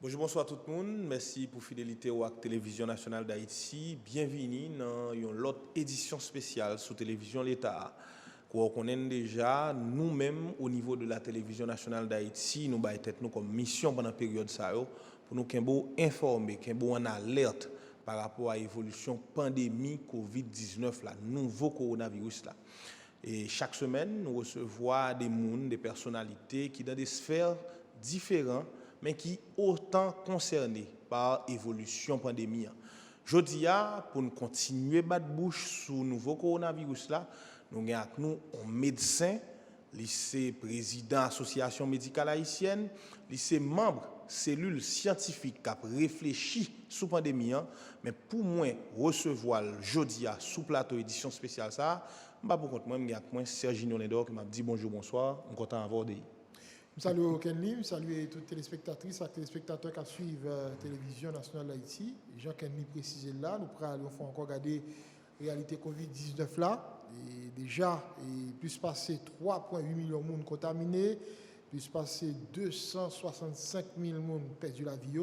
Bonjour, bonsoir tout le monde. Merci pour fidélité au Télévision nationale d'Haïti. Bienvenue dans une autre édition spéciale sur Télévision l'État. Qu'on connaît déjà, nous-mêmes, au niveau de la Télévision nationale d'Haïti, nous avons nous comme mission pendant la période ça, pour nous informer, en alerte par rapport à l'évolution pandémie COVID-19, la nouveau coronavirus là. Et chaque semaine, nous recevons des personnalités qui dans des sphères différentes, mais qui autant concernés par l'évolution pandémie. Jeudi, pour nous continuer à battre bouche sur le nouveau coronavirus là, nous avons avec nous un médecin, lycée président Association médicale haïtienne, lycée membre cellule scientifique qui a réfléchi sur la pandémie, mais pour moi recevoir jeudi sous plateau édition spéciale ça, je pour compte moi avec moi Serginho Nedor qui m'a dit bonjour bonsoir, on content d'avoir des. Salut Kenny, salut toutes les téléspectatrices et téléspectateurs qui suivent la télévision nationale d'Haïti. Jean Kenny précisé là, nous allons encore regarder la réalité Covid-19 là. Et déjà, plus passé 3,8 millions de monde contaminés, plus passé 265 000 monde perdu la vie.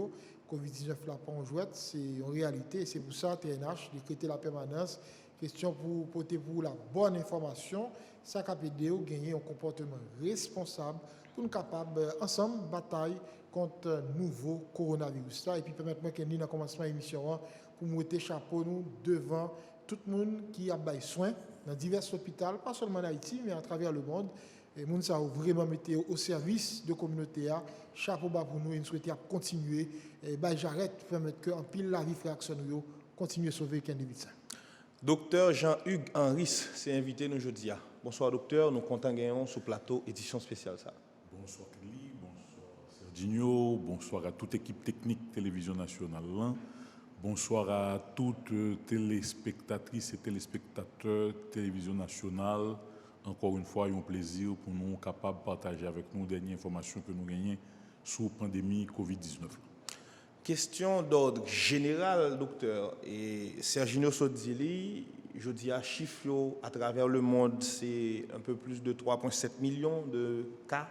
Covid-19 là pas en jouette, c'est en réalité, c'est pour ça TNH décréter la permanence. Question pour porter pour la bonne information, ça a aidé à gagner un comportement responsable pour nous capables ensemble bataille contre nouveau coronavirus là et puis permettre-moi qu'elle dans commencement émission pour mettre chapeau nous devant tout le monde qui a besoin soins dans divers hôpitaux, pas seulement en Haïti mais à travers le monde. Et monde ça a vraiment mis au service de la communauté. Chapeau bas pour nous et nous souhaitons continuer. Et j'arrête pour permettre que en pile la vie frère nous continue à sauver qu'un individu. Docteur Jean-Hugues Henris s'est invité nous jeudi. Bonsoir docteur, nous comptons gagner sur plateau édition spéciale ça. Bonsoir Kelly, bonsoir Serginho, bonsoir à toute équipe technique Télévision nationale. Bonsoir à toutes téléspectatrices et téléspectateurs Télévision nationale. Encore une fois, un plaisir pour nous capables de partager avec nous les dernières informations que nous gagnons sur la pandémie Covid-19. Question d'ordre général, docteur. Et Serginho Sodzili, je dis à chiffre à travers le monde, c'est un peu plus de 3,7 millions de cas,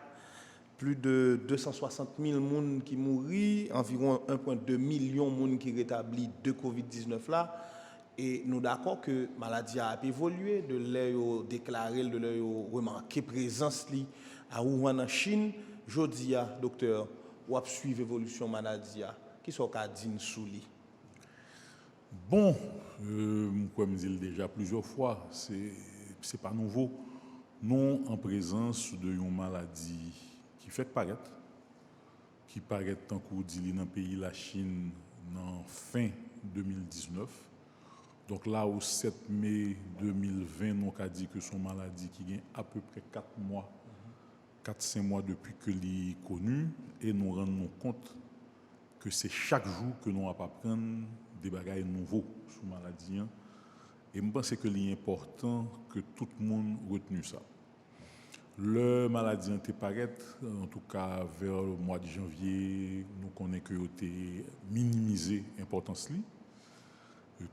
plus de 260 000 personnes qui mourent, environ 1,2 million de personnes qui rétablissent de Covid-19 là. Et nous d'accord que la maladie a évolué, de l'air déclaré, de l'air remarqué présence à Wuhan en Chine. Je dis à docteur, ou à suivre l'évolution de la maladie. Qui sont qu'à dire sous lui? Bon, comme je l'ai déjà plusieurs fois, c'est pas nouveau. Nous en présence d'une maladie qui fait paraître, qui paraît tant qu'on dit dans le pays la Chine en fin 2019. Donc là, au 7 mai 2020, nous avons dit que son maladie qui gagne à peu près 4 mois, 4-5 mois depuis que l'est connue, et nous rendons compte que c'est chaque jour que nous apprenons des bagages nouveaux sur la maladie. Et je pense que c'est important que tout le monde retenu ça. Le maladie a paraît, en tout cas vers le mois de janvier, nous connaissons que été minimisé l'importance.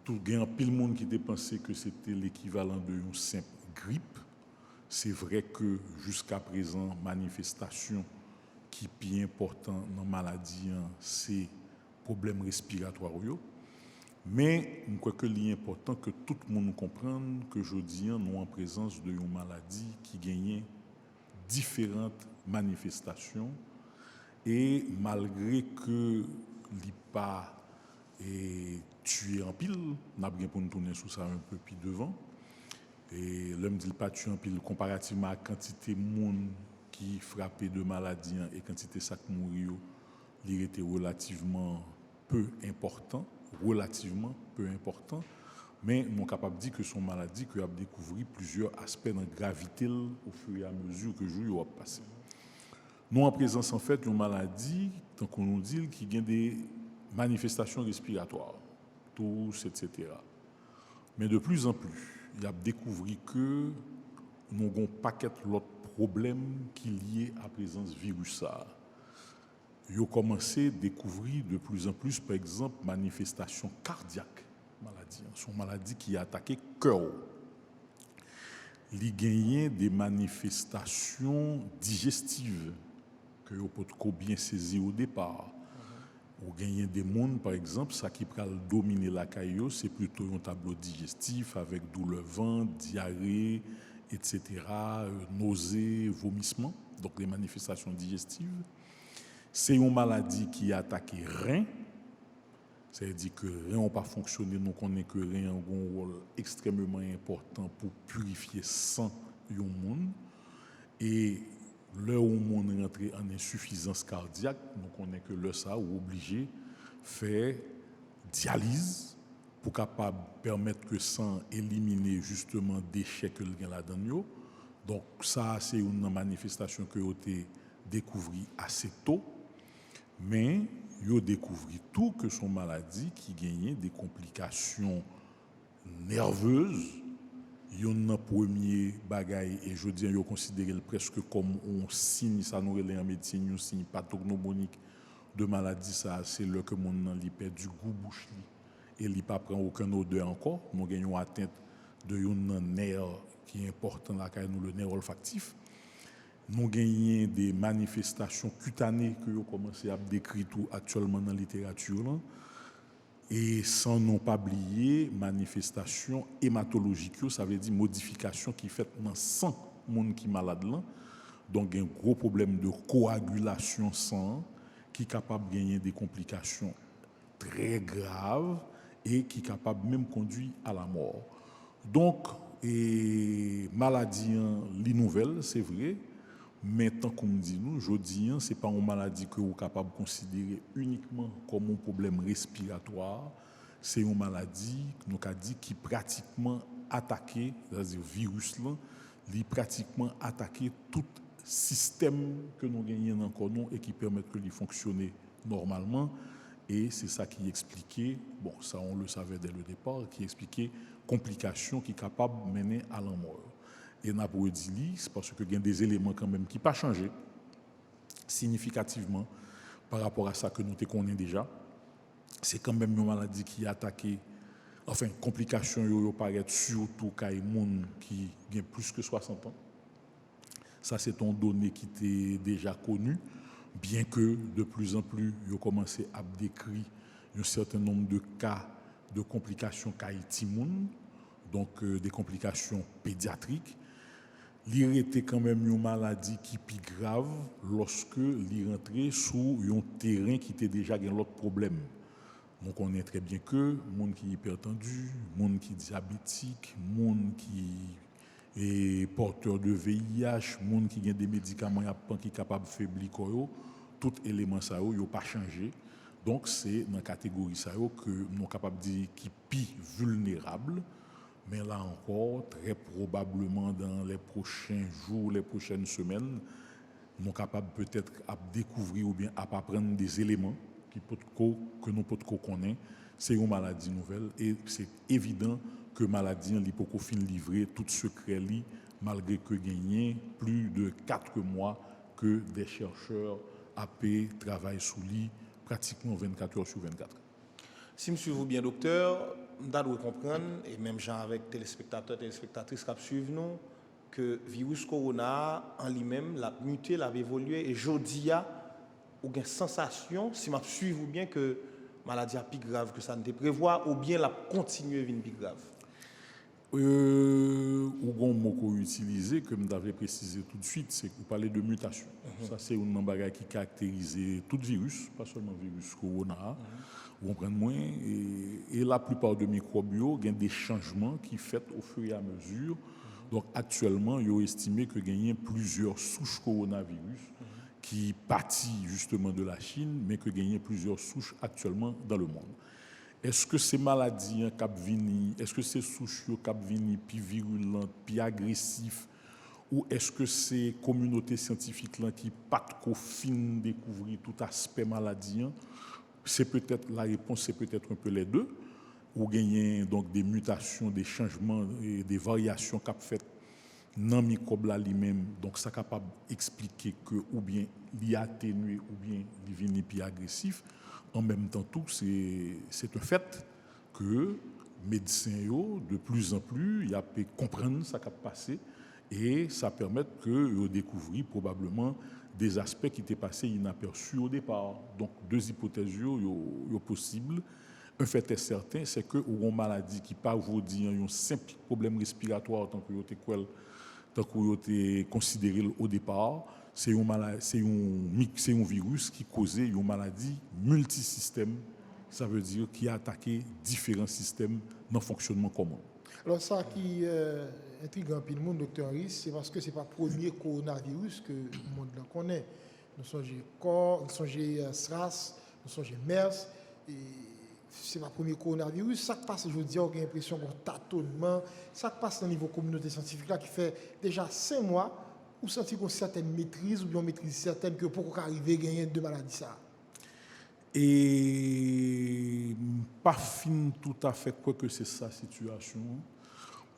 Tout gain pile monde qui pensé que c'était l'équivalent d'une simple grippe. C'est vrai que jusqu'à présent, manifestation qui est plus important dans la maladie, c'est problème respiratoire. Mais je crois que l'important que tout le monde comprenne que aujourd'hui, nous sommes en présence d'une maladie qui gagne différentes manifestations et malgré que l'IPA est tué en pile, nous avons pour nous tourner sur ça un peu plus devant. Et l'homme dit pas tué en pile comparativement à la quantité de monde qui frappé de maladies et quantité de sacs mourir, il était relativement peu important, mais nous sommes capables de dire que son maladie que a découvert plusieurs aspects de gravité au fur et à mesure que le jour a passé. Nous en présence en fait d'une maladie, tant qu'on nous dit, qui a des manifestations respiratoires, tous, etc. Mais de plus en plus, il a découvert que nous avons un paquet d'autres problèmes qui sont liés à la présence du virus. Ils ont commencé à découvrir de plus en plus, par exemple, manifestations cardiaques. Son maladie qui a attaqué le cœur. Il y a des manifestations digestives que vous pouvez bien saisir au départ. Ou gagner des mondes, par exemple, ça qui peut dominer la caillou, c'est plutôt un tableau digestif avec douleur ventre, diarrhée, etc., nausées, vomissements, donc les manifestations digestives. C'est une maladie qui attaque les reins, c'est-à-dire que les reins n'ont pas fonctionné, nous connaissons que les reins ont un rôle extrêmement important pour purifier le sang du monde. Et là où le monde rentre en insuffisance cardiaque, nous connaissons que le ça ou obligé faire dialyse pour capable permettre que le sang éliminer justement déchets que le gain là-dedans. Donc ça c'est une manifestation que vous avez découvert assez tôt, mais vous avez découvert tout que son maladie qui gagnait des complications nerveuses. Yon premier bagaille et je dis yo considéré presque comme un signe ça nous relève en médecine un signe pathognomonique de maladie ça c'est le que mon nan li perd du goût bouche li et li pas prend aucun odeur encore nous gagnons atteinte de un nerf qui est important là nous le nerf olfactif nous gagnons des manifestations cutanées que yo commencé à décrire tout actuellement dans la littérature là. Et sans non pas oublier manifestation hématologique, ça veut dire modification qui fait dans le sang monde qui est malade là. Donc un gros problème de coagulation sang qui est capable de gagner des complications très graves et qui est capable même de conduire à la mort. Donc maladie li nouvelle, c'est vrai. Mais tant qu'on dit nous, je dis, ce n'est pas une maladie que vous êtes capable de considérer uniquement comme un problème respiratoire. C'est une maladie nous a dit, qui pratiquement attaque, c'est-à-dire le virus, là, il pratiquement attaque tout système que nous gagnons dans le corps et qui permet que il fonctionne normalement. Et c'est ça qui expliquait, bon, ça on le savait dès le départ, qui expliquait complications qui sont capables de mener à la mort. Et n'a pas dit c'est parce que il y a des éléments quand même qui n'ont pas changé significativement par rapport à ça que nous te connaissons déjà. C'est quand même une maladie qui a attaqué, enfin, complications yo paraît surtout quand les gens qui ont plus que 60 ans. Ça, c'est une donnée qui était déjà connue, bien que de plus en plus, ils ont commencé à décrire un certain nombre de cas de complications caïtimoun, donc des complications pédiatriques. Il était quand même une maladie qui est plus grave lorsque il rentrait sur un terrain qui était déjà un autre problème. Donc on connaît très bien que monde qui est hypertendu, monde qui est diabétique, monde qui est porteur de VIH, monde qui a des médicaments qui sont capables de faiblir corps, tout élément ça yo pas changé. Donc c'est dans la catégorie ça que nous sommes capables de dire qui est plus vulnérable. Mais là encore, très probablement dans les prochains jours, les prochaines semaines, nous sommes capables peut-être à découvrir ou bien à apprendre des éléments que nous pouvons connaître. C'est une maladie nouvelle et c'est évident que la maladie n'est pas livrée tout secret, malgré que gagné plus de 4 mois que des chercheurs AP travaillent sous lui pratiquement 24 heures sur 24. Si je suis bien, docteur, je dois comprendre, et même gens avec téléspectateurs, téléspectatrices qui suivent nous, que le virus corona en lui-même, l'a muté, l'a évolué, et aujourd'hui, il y a une sensation, si je suis bien, que la maladie est plus grave que ça ne te prévoit, ou bien la continue à être plus grave. Ou un mot qu'on utilise, comme je l'avais précisé tout de suite, c'est que vous parlez de mutation. Ça, c'est une bagage qui caractérise tout virus, pas seulement le virus corona. Vous comprenez moins. Et la plupart de microbes, il y a des changements qui sont faits au fur et à mesure. Donc, actuellement, il est estimé qu'il y a plusieurs souches coronavirus qui partent justement de la Chine, mais qu'il y a plusieurs souches actuellement dans le monde. Est-ce que ces maladies est-ce que ces souches plus virulentes, plus agressives, ou est-ce que ces communautés scientifiques là qui pas trop fines découvrir tout aspect maladie? C'est peut-être la réponse, c'est peut-être un peu les deux. Ou gagner donc des mutations, des changements et des variations qu'a fait dans le microbe là lui-même. Donc ça capable d'expliquer que ou bien il atténué ou bien il vient plus agressif. En même temps, tout c'est un fait que les médecins, de plus en plus, ils peuvent comprendre ce qui a passé et ça permet de découvrir probablement des aspects qui étaient passés inaperçus au départ. Donc, deux hypothèses sont possibles. Un fait est certain, c'est que une maladie qui pas vous dire un simple problème respiratoire tant que vous avez considéré au départ, c'est un virus qui causait une maladie multisystème. Ça veut dire qui a attaqué différents systèmes dans le fonctionnement commun. Alors ça qui intrigue un peu le monde, docteur Henry, c'est parce que ce n'est pas le premier coronavirus que le monde connaît. Nous songeons SRAS, nous songeons MERS, et ce n'est pas le premier coronavirus. Ça qui passe, je veux dire, on a l'impression qu'on tâtonnement. Ça qui passe au niveau communauté scientifique là, qui fait déjà 5 mois, où sentir qu'on a une certaine maîtrise, ou bien une maîtrise certaine que pour arriver à gagner de maladies ça. Et pas fin tout à fait quoi que c'est sa situation.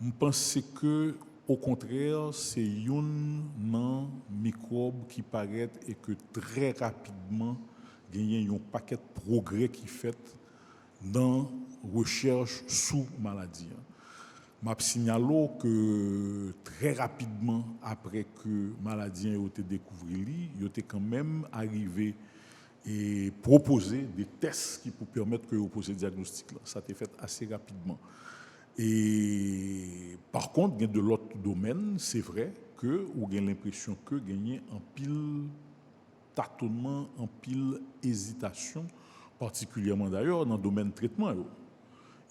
Je pense que au contraire, c'est un microbe qui paraît et que très rapidement, il y a un paquet de progrès qui fait dans la recherche sous maladie. Je signale que très rapidement, après que la maladie a été découverte, il était quand même arrivé et proposer des tests qui pour permettre que vous posez le diagnostic. Ça a été fait assez rapidement. Et par contre, de l'autre domaine, c'est vrai que vous avez l'impression que gagner en pile tâtonnement, en pile hésitation, particulièrement d'ailleurs dans le domaine du traitement.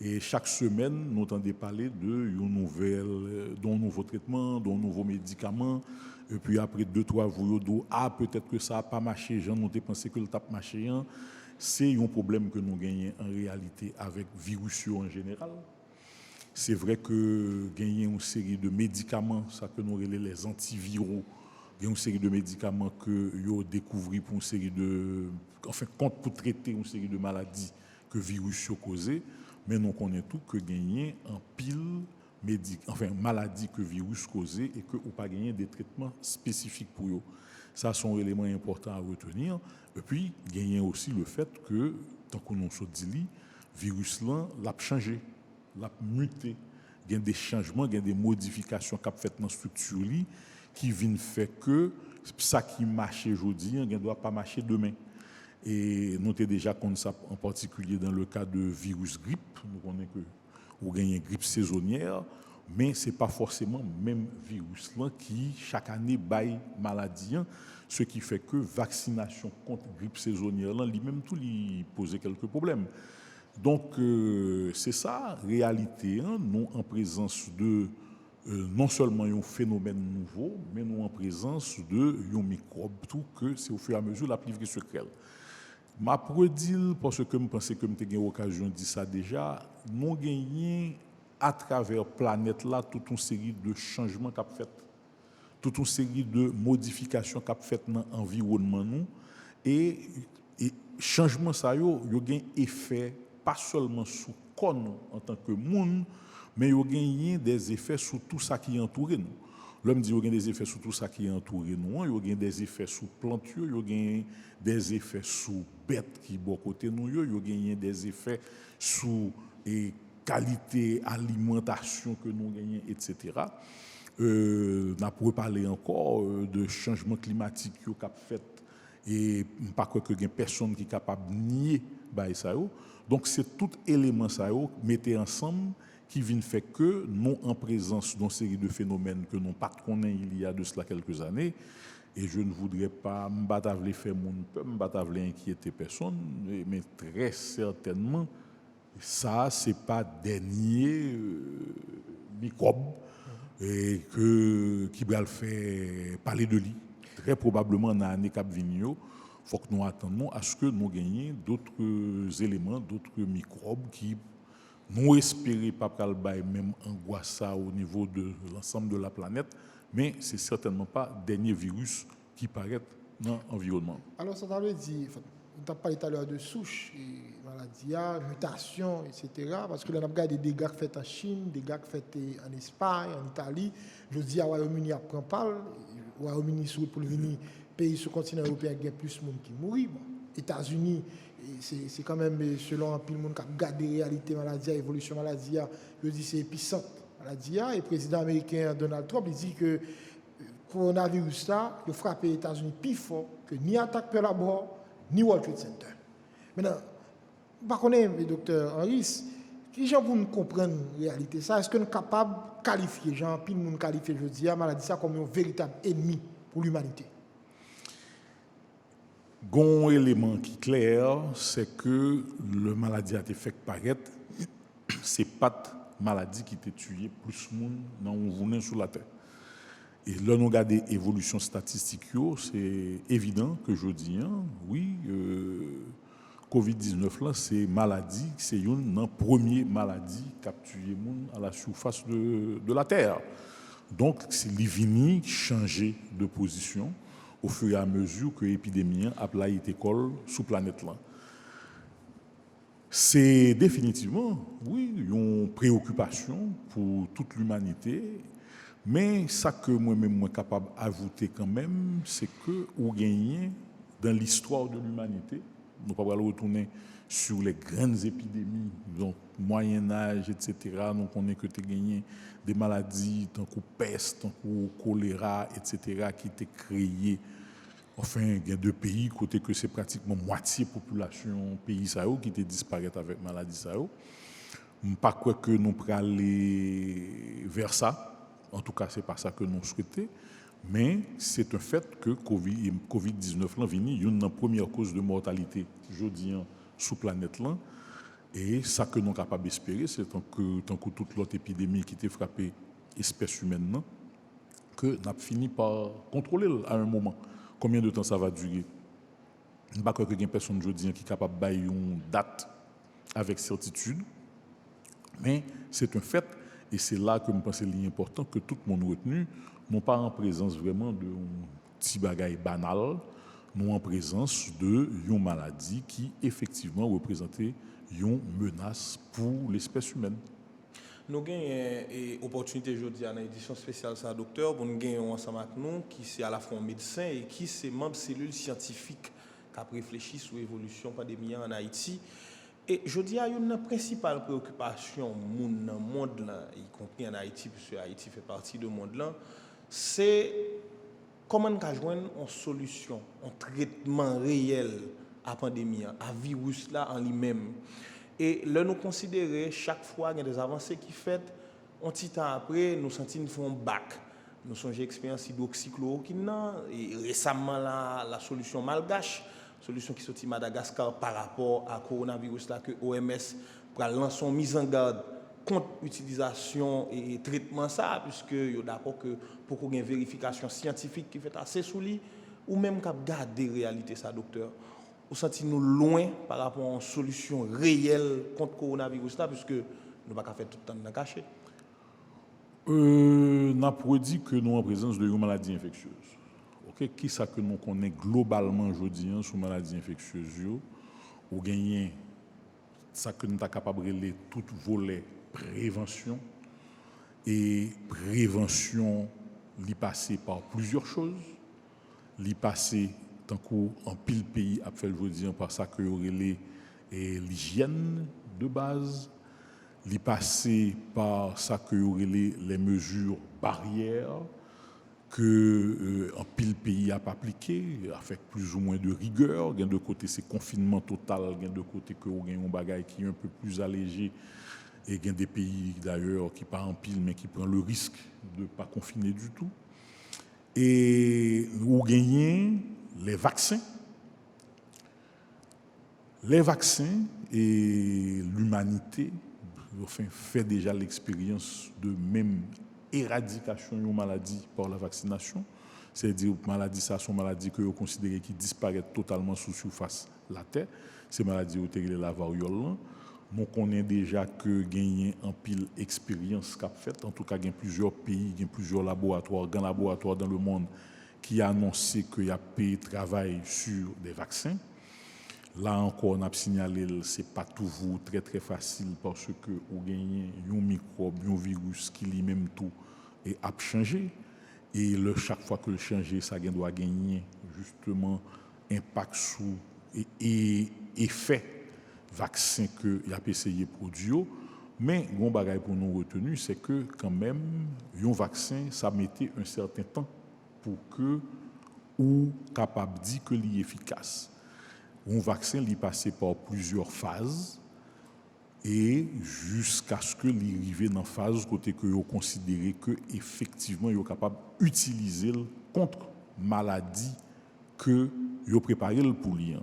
Et chaque semaine, nous entendons parler d'un nouveau traitement, d'un nouveau médicament. Et puis après 2-3 jours, peut-être que ça n'a pas marché, j'en ai pensé que le tape marché. C'est un problème que nous gagnons en réalité avec le virus en général. C'est vrai que gagner une série de médicaments, ça que nous appelons les antiviraux, il y a une série de médicaments que nous avons découvert pour une série de, pour traiter une série de maladies que le virus a causées, mais nous connaissons tout que gagner en pile maladie que le virus causait et que ou pas gagner des traitements spécifiques pour eux. Ça sont des éléments importants à retenir. Et puis, gagner aussi le fait que, tant qu'on nous a dit, le virus là l'a changé, l'a muté. Il y a des changements, il y a des modifications qui sont faites dans la structure qui viennent faire que ça qui marche aujourd'hui ne doit pas marcher demain. Et nous avons déjà connu ça en particulier dans le cas de virus grippe. Nous connaissons que ou gagner grippe saisonnière, mais ce n'est pas forcément le même virus là qui, chaque année, baille maladie. Ce qui fait que vaccination contre grippe saisonnière, là, lui-même, tout lui posait quelques problèmes. Donc, c'est ça, réalité, nous en présence de non seulement un phénomène nouveau, mais nous en présence de un microbe, tout que c'est au fur et à mesure la plus secrète. Ma predile, parce que je pense que j'ai eu l'occasion de dire ça déjà, nous gagnons à travers la planète là toute une série de changements qu'a fait, toute une série de modifications qu'a fait dans l'environnement nous et changement ça yo gain effet pas seulement sur nous en tant que monde, mais yo gain des effets sur tout ça qui entoure nous. L'homme dit qu'il y a des effets sur tout ça qui est entouré nous, il y a des effets sur plantes, il y a des effets sur bêtes qui sont à côté nous, il y a des effets sur qualité alimentation que nous gagnons, etc. On a pour parler encore de changement climatique qui a fait et pas quoi que personne qui est capable de nier ça. Donc c'est tout élément ça mettez ensemble qui vient faire que nous en présence d'une série de phénomènes que nous pas connaissons il y a de cela quelques années, et je ne voudrais pas me faire mon peuple, me inquiéter personne, mais très certainement ça c'est pas dernier microbe et qui va le faire parler de lui très probablement dans l'année qui vient. Il faut que nous attendons à ce que nous gagnions d'autres éléments, d'autres microbes qui nous espérons pas qu'elle baille même angoisse au niveau de l'ensemble de la planète, mais c'est certainement pas le dernier virus qui paraît dans l'environnement. Alors ça veut dire, on a parlé tout à l'heure de souches, maladies, mutations, etc. Parce que là, on a regardé des dégâts faits en Chine, des dégâts faits en Espagne, en Italie. Je dis à Royaume-Uni après on parle, Royaume-Uni pour le venir pays sur le continent européen, il y a plus de monde qui mourent. Bon, États-Unis, c'est quand même, selon un peu le monde qui a regardé la réalité maladie, l'évolution maladie, je dis c'est épicentre maladie. Et le président américain Donald Trump, il dit que coronavirus là, il a frappé les États-Unis plus fort que ni attaque Pearl Harbor, ni World Trade Center. Maintenant, par contre, docteur Henry, qui gens pour nous comprendre la réalité ça, est-ce que nous sommes capables de qualifier, gens, puis nous qualifier, je dis, la maladie ça comme un véritable ennemi pour l'humanité? Un élément qui est clair, c'est que la maladie a été faite paraître, c'est pas maladie qui t'a tué plus de monde dans le sur la terre. Et là, nous regardons l'évolution statistique, c'est évident que je dis, oui, Covid-19, là, c'est maladie, c'est une première maladie qui a tué monde à la surface de la terre. Donc, c'est l'ivini changer de position au fur et à mesure que l'épidémie a été colle sous planète là. C'est définitivement, oui, une préoccupation pour toute l'humanité, mais ça que moi-même suis capable d'ajouter quand même, c'est que vous gagnez dans l'histoire de l'humanité, nous ne pouvons pas retourner sur les grandes épidémies, donc Moyen-Âge, etc. Donc on est que tu as gagné des maladies, tant que peste, tant que choléra, etc., qui étaient créées. Enfin, il y a deux pays, côté que c'est pratiquement moitié population pays qui était disparaître avec maladie ça. Je ne pas quoi que nous pourrions aller vers ça. En tout cas, c'est pas ça que nous souhaitons. Mais c'est un fait que Covid-19 est une première cause de mortalité aujourd'hui sous planète là. Et ça que nous sommes capables d'espérer, c'est tant que toute l'autre épidémie qui était frappée espèce humaine, que nous avons fini par contrôler à un moment. Combien de temps ça va durer? Je ne sais pas qu'il y a une personne aujourd'hui qui est capable de bailler une date avec certitude, mais c'est un fait, et c'est là que je pense que c'est important que tout le monde retenu, non pas en présence vraiment d'un petit bagage banal, non en présence d'une maladie qui effectivement représentait une menace pour l'espèce humaine. Nous avons une opportunité aujourd'hui dans l'édition spéciale ça docteur pour nous gagner ensemble avec nous qui c'est à la fois un médecin et qui c'est membre cellule scientifique qui a réfléchi sur l'évolution de la pandémie en Haïti. Et je dis à une principale préoccupation dans le monde là, y compris en Haïti puisque Haïti fait partie du monde là, c'est comment nous joindre une solution, un traitement réel à la pandémie, à virus là en lui-même. Et là, nous considérons chaque fois qu'il y a des avancées qui sont faites, un petit temps après, nous sentons nous font bac. Nous sommes l'expérience hydroxychloroquine et récemment la solution malgache, solution qui sortit Madagascar par rapport à coronavirus là que OMS pour lancer une mise en garde contre l'utilisation et traitement ça puisque yo d'accord que pour qu'on ait une vérification scientifique qui fait assez sous lui ou même qu'à garder réalité ça docteur. Nous sentons-nous loin par rapport à une solution réelle contre le coronavirus là, puisque nous ne pouvons pas faire tout le temps dans le cachet. On a dit que nous sommes en présence d'une maladie infectieuse. Okay? Qui ça que nous connaissons globalement aujourd'hui sur maladie infectieuse? Ou gagner ça que nous sommes capables de relayer tout volet prévention. Et prévention, l'y passer par plusieurs choses. L'y passer tant qu'en pile pays a fait le dire par ça que l'hygiène de base, l'y passer par ça que les mesures barrières que en pile pays a pas appliqué avec plus ou moins de rigueur, gain de côté c'est confinement total, gain de côté que gain un bagage qui est un peu plus allégé et gain des pays d'ailleurs qui pas en pile mais qui prend le risque de pas confiner du tout. Et ou gagner les vaccins et l'humanité enfin, fait déjà l'expérience de même éradication de maladie par la vaccination. C'est-à-dire que maladie, ça sont maladies que vous considérez qui disparaissent totalement sous surface de la terre. Ces maladies ont été la variole. Nous connaissons déjà que gagner en pile expérience qu'a fait. En tout cas, il y a plusieurs pays, il y a plusieurs laboratoires, grands laboratoires dans le monde qui a annoncé qu'il y a pays travail sur des vaccins. Là encore, on a signalé que ce n'est pas toujours très très facile parce que vous gagnez un microbe, un virus qui lui-même tout et a changé. Et chaque fois que le changer, ça doit gagner justement impact sur et effet vaccin que il a essayé de produire. Mais bon bagage pour nous retenir, c'est que quand même, un vaccin, ça mettait un certain temps pour que ou capable de dire que l'est efficace. Un vaccin il passé par plusieurs phases et jusqu'à ce que l'arrive dans phase côté que vous considérez que effectivement vous capable d'utiliser contre maladie que vous préparé pour lui.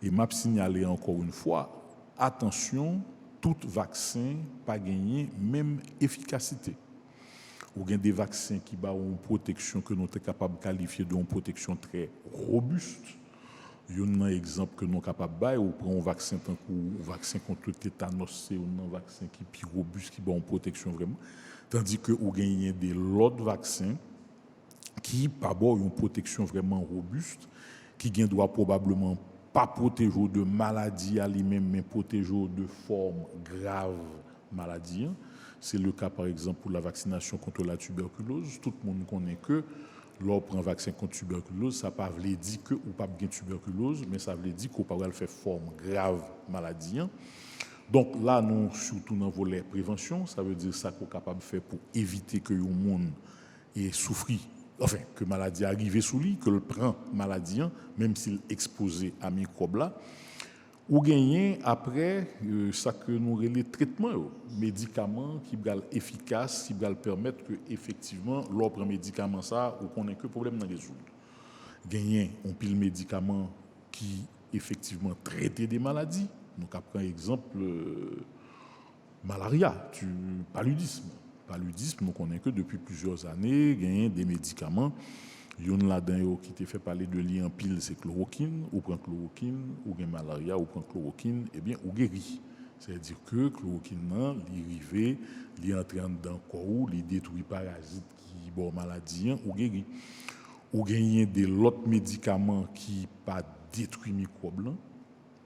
Et m'a signalé encore une fois, attention, tout vaccin pas gagné même efficacité. Ou bien des vaccins qui ont une protection que nous sommes capables de qualifier d'une protection très robuste. Il y a un exemple que nous sommes capables de faire, ou prend un vaccin tant que vaccin contre le tétanos, c'est un vaccin qui est plus robuste, qui a une protection vraiment. Tandis que vous gagnez des autres vaccins qui pas une protection vraiment robuste, qui doit probablement pas protéger de maladies à lui-même, mais protéger de formes graves maladies. C'est le cas par exemple pour la vaccination contre la tuberculose. Tout le monde connaît que lorsqu'on prend un vaccin contre la tuberculose, ça ne veut pas dire que ou pas de tuberculose, mais ça veut dire qu'on peut faire forme grave maladie. Donc là, nous surtout dans le volet prévention, ça veut dire ça qu'on est capable de faire pour éviter que le monde ait souffert. Enfin, que maladie arrive sous lui, que le prend maladie, même s'il est exposé à microbes là, ou gagner après ça que nous relais traitement, médicaments qui sont efficaces, qui vont permettre que effectivement, l'autre médicament ça, ou qu'on ait que problème dans résoudre. Gagner un pile médicament qui effectivement traite des maladies. Donc après exemple malaria, paludisme. Paludisme, nous connaissons que depuis plusieurs années, il y a des médicaments. Il y en a là-dedans qui te fait parler de lien en pile, c'est chloroquine. Ou prend chloroquine, ou gain malaria, ou prend chloroquine, eh bien, ou guérit. C'est-à-dire que chloroquine, il arrive, il entre dans le corps, il détruit parasites qui ont maladie, ou guérit. Ou gagner des autres médicaments qui pas détruit microbes,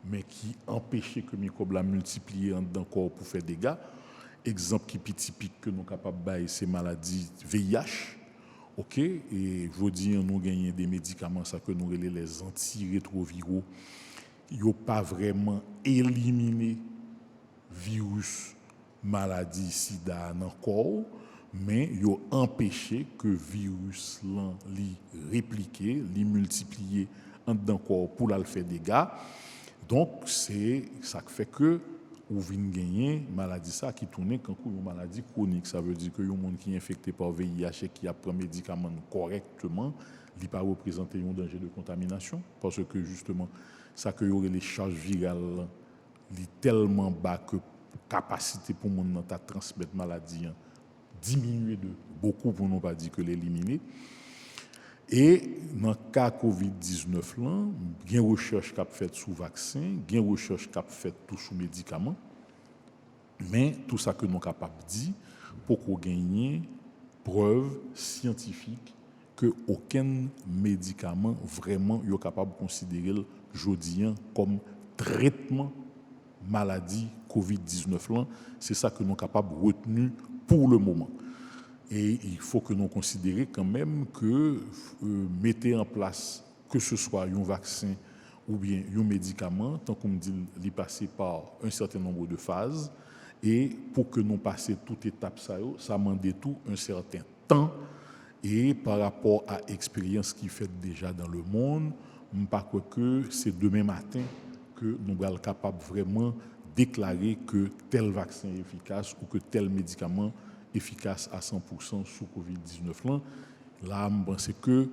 mais qui empêchent que microbes la multiplier dans le corps pour faire des dégâts. Exemple qui est typique que nous sommes capables de faire, c'est maladie VIH. OK, et je veux dire, nous gagnons des médicaments, ça que nous relais les antirétroviraux. Ils n'ont pas vraiment éliminé virus, maladie, sida dans le corps, mais ils ont empêché que le virus li répliquer, li multiplier dans le corps pour la faire des dégâts. Donc, c'est ça qui fait que ou vient gagner maladie ça qui tourne quand une maladie chronique, ça veut dire que un monde qui est infecté par VIH et qui a pris médicament correctement, il pas représenter un danger de contamination parce que justement ça que y aurait les charges virales li tellement bas que capacité pour monde ta transmettre maladie diminuer de beaucoup pour ne pas dire que l'éliminer. Et dans le cas COVID-19, il y a une recherche qui a fait sous vaccin, il y a une recherche qui a fait sous médicaments. Mais tout ça que nous sommes capables de dire, pour qu'on gagne preuve scientifique que aucun médicament vraiment est capable de considérer aujourd'hui comme traitement maladie COVID-19. C'est ça que nous sommes capables de retenir pour le moment. Et il faut que nous considérions quand même que mettre en place, que ce soit un vaccin ou bien un médicament, tant qu'on dit, il passe par un certain nombre de phases. Et pour que nous passions toute étape, ça demande tout un certain temps. Et par rapport à l'expérience qui fait déjà dans le monde, je ne crois pas que c'est demain matin que nous sommes capables vraiment de déclarer que tel vaccin est efficace ou que tel médicament efficace à 100% sous Covid-19. Là, je pense que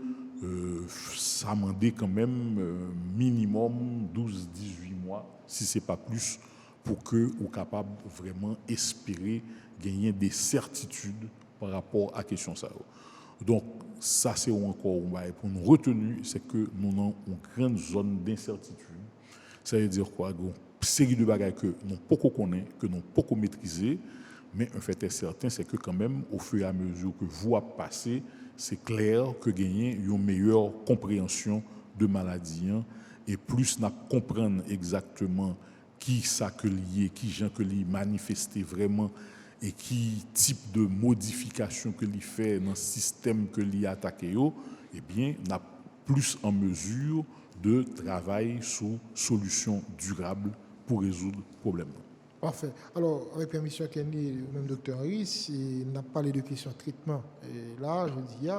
ça m'a demandé quand même minimum 12-18 mois, si ce n'est pas plus, pour que vous soyez capable vraiment espérer gagner des certitudes par rapport à la question. Donc, ça, c'est encore pour nous retenir, c'est que nous avons une grande zone d'incertitude. Ça veut dire quoi? Une série de bagages que nous ne connaissons pas, que nous ne pouvons maîtriser. Mais un fait est certain, c'est que quand même, au fur et à mesure que vous passez, c'est clair que gagner une meilleure compréhension de maladie et plus nous comprenons exactement qui ça que lié, qui gens que li manifesté vraiment et qui type de modification que li fait dans le système que li attaqué, eh bien, nous sommes plus en mesure de travailler sur solutions durables pour résoudre le problème. Parfait. Alors, avec permission Kenny, même docteur Harris, on a parlé de questions de traitement. Et là, je dis,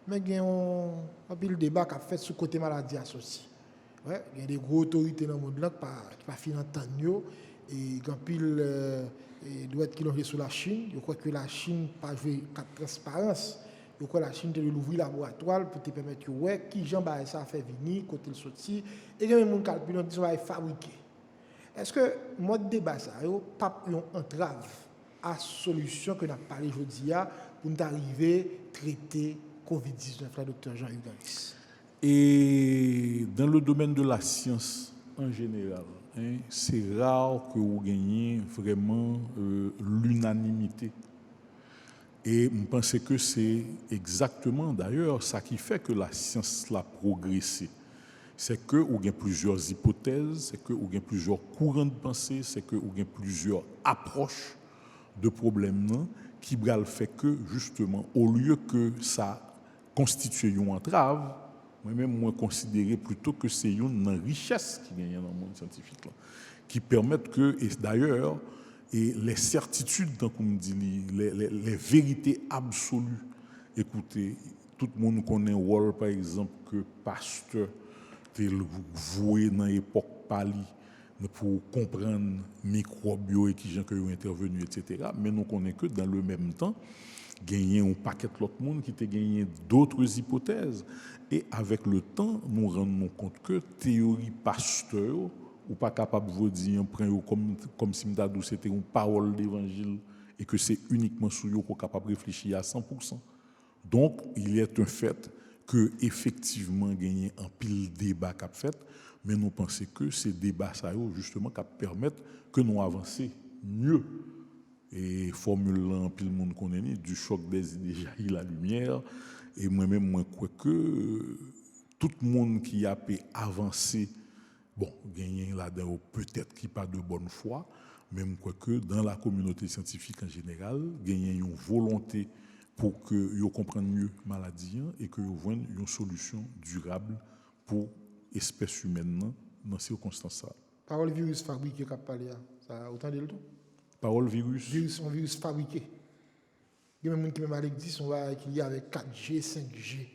mais il y a un pile débat qui a fait sur le côté maladie associée. Ouais, il y a des grosses autorités dans le monde là qui pas fin entendre et il y a pile doit être qui l'ont sur la Chine. Je crois que la Chine pas jouer de transparence. Je crois que la Chine doit ouvrir le laboratoire pour te permettre de voir qui Jean Baye ça fait venir côté le sorti et il y a même gens qui dit va fabriquer. Est-ce que mode débat ça yo pas une entrave à solution que n'a parlé aujourd'hui pour nous arriver traiter COVID-19 là docteur Jean-Hugues Galis. Et dans le domaine de la science en général, c'est rare que vous gagnez vraiment l'unanimité. Et je pense que c'est exactement d'ailleurs ça qui fait que la science a progressé. C'est que vous avez plusieurs hypothèses, c'est que vous avez plusieurs courants de pensée, c'est que vous avez plusieurs approches de problèmes qui fait que justement, au lieu que ça constitue une entrave, moi-même, moi, considérer plutôt que c'est une richesse qui gagne dans le monde scientifique, là, qui permettent que, et d'ailleurs, et les certitudes, comme dit, les vérités absolues, écoutez, tout le monde connaît un rôle, par exemple, que Pasteur a voué dans l'époque Pali pour comprendre microbio et qui gens qui ont intervenu, etc. Mais nous connaissons que dans le même temps, gagner un paquet de l'autre monde qui a gagné d'autres hypothèses. Et avec le temps, nous rendons compte que théorie Pasteur, ou pas capable de vous dire comme si c'était une parole d'évangile et que c'est uniquement sur eux qu'on est capable de réfléchir à 100%. Donc, il est un fait que effectivement gagner un pile débat qu'a fait, mais nous pensons que ces débats ça justement qui permettent que nous avancer mieux. Et formule là, pile monde connaît du choc des idées jaillit la lumière. Et moi-même, moi crois que tout le monde qui a pu avancer, bon, gagner là-dedans peut-être qui pas de bonne foi, mais je crois que dans la communauté scientifique en général, gagner une volonté pour que vous compreniez mieux la maladie et que vous voyez une solution durable pour l'espèce humaine dans ces circonstances. Parole virus fabriqué qu'a parlé ça autant de le tout. Parole virus. Un virus fabriqué. Il y a même qui même avec 10 on va qu'il y a avec 4G, 5G.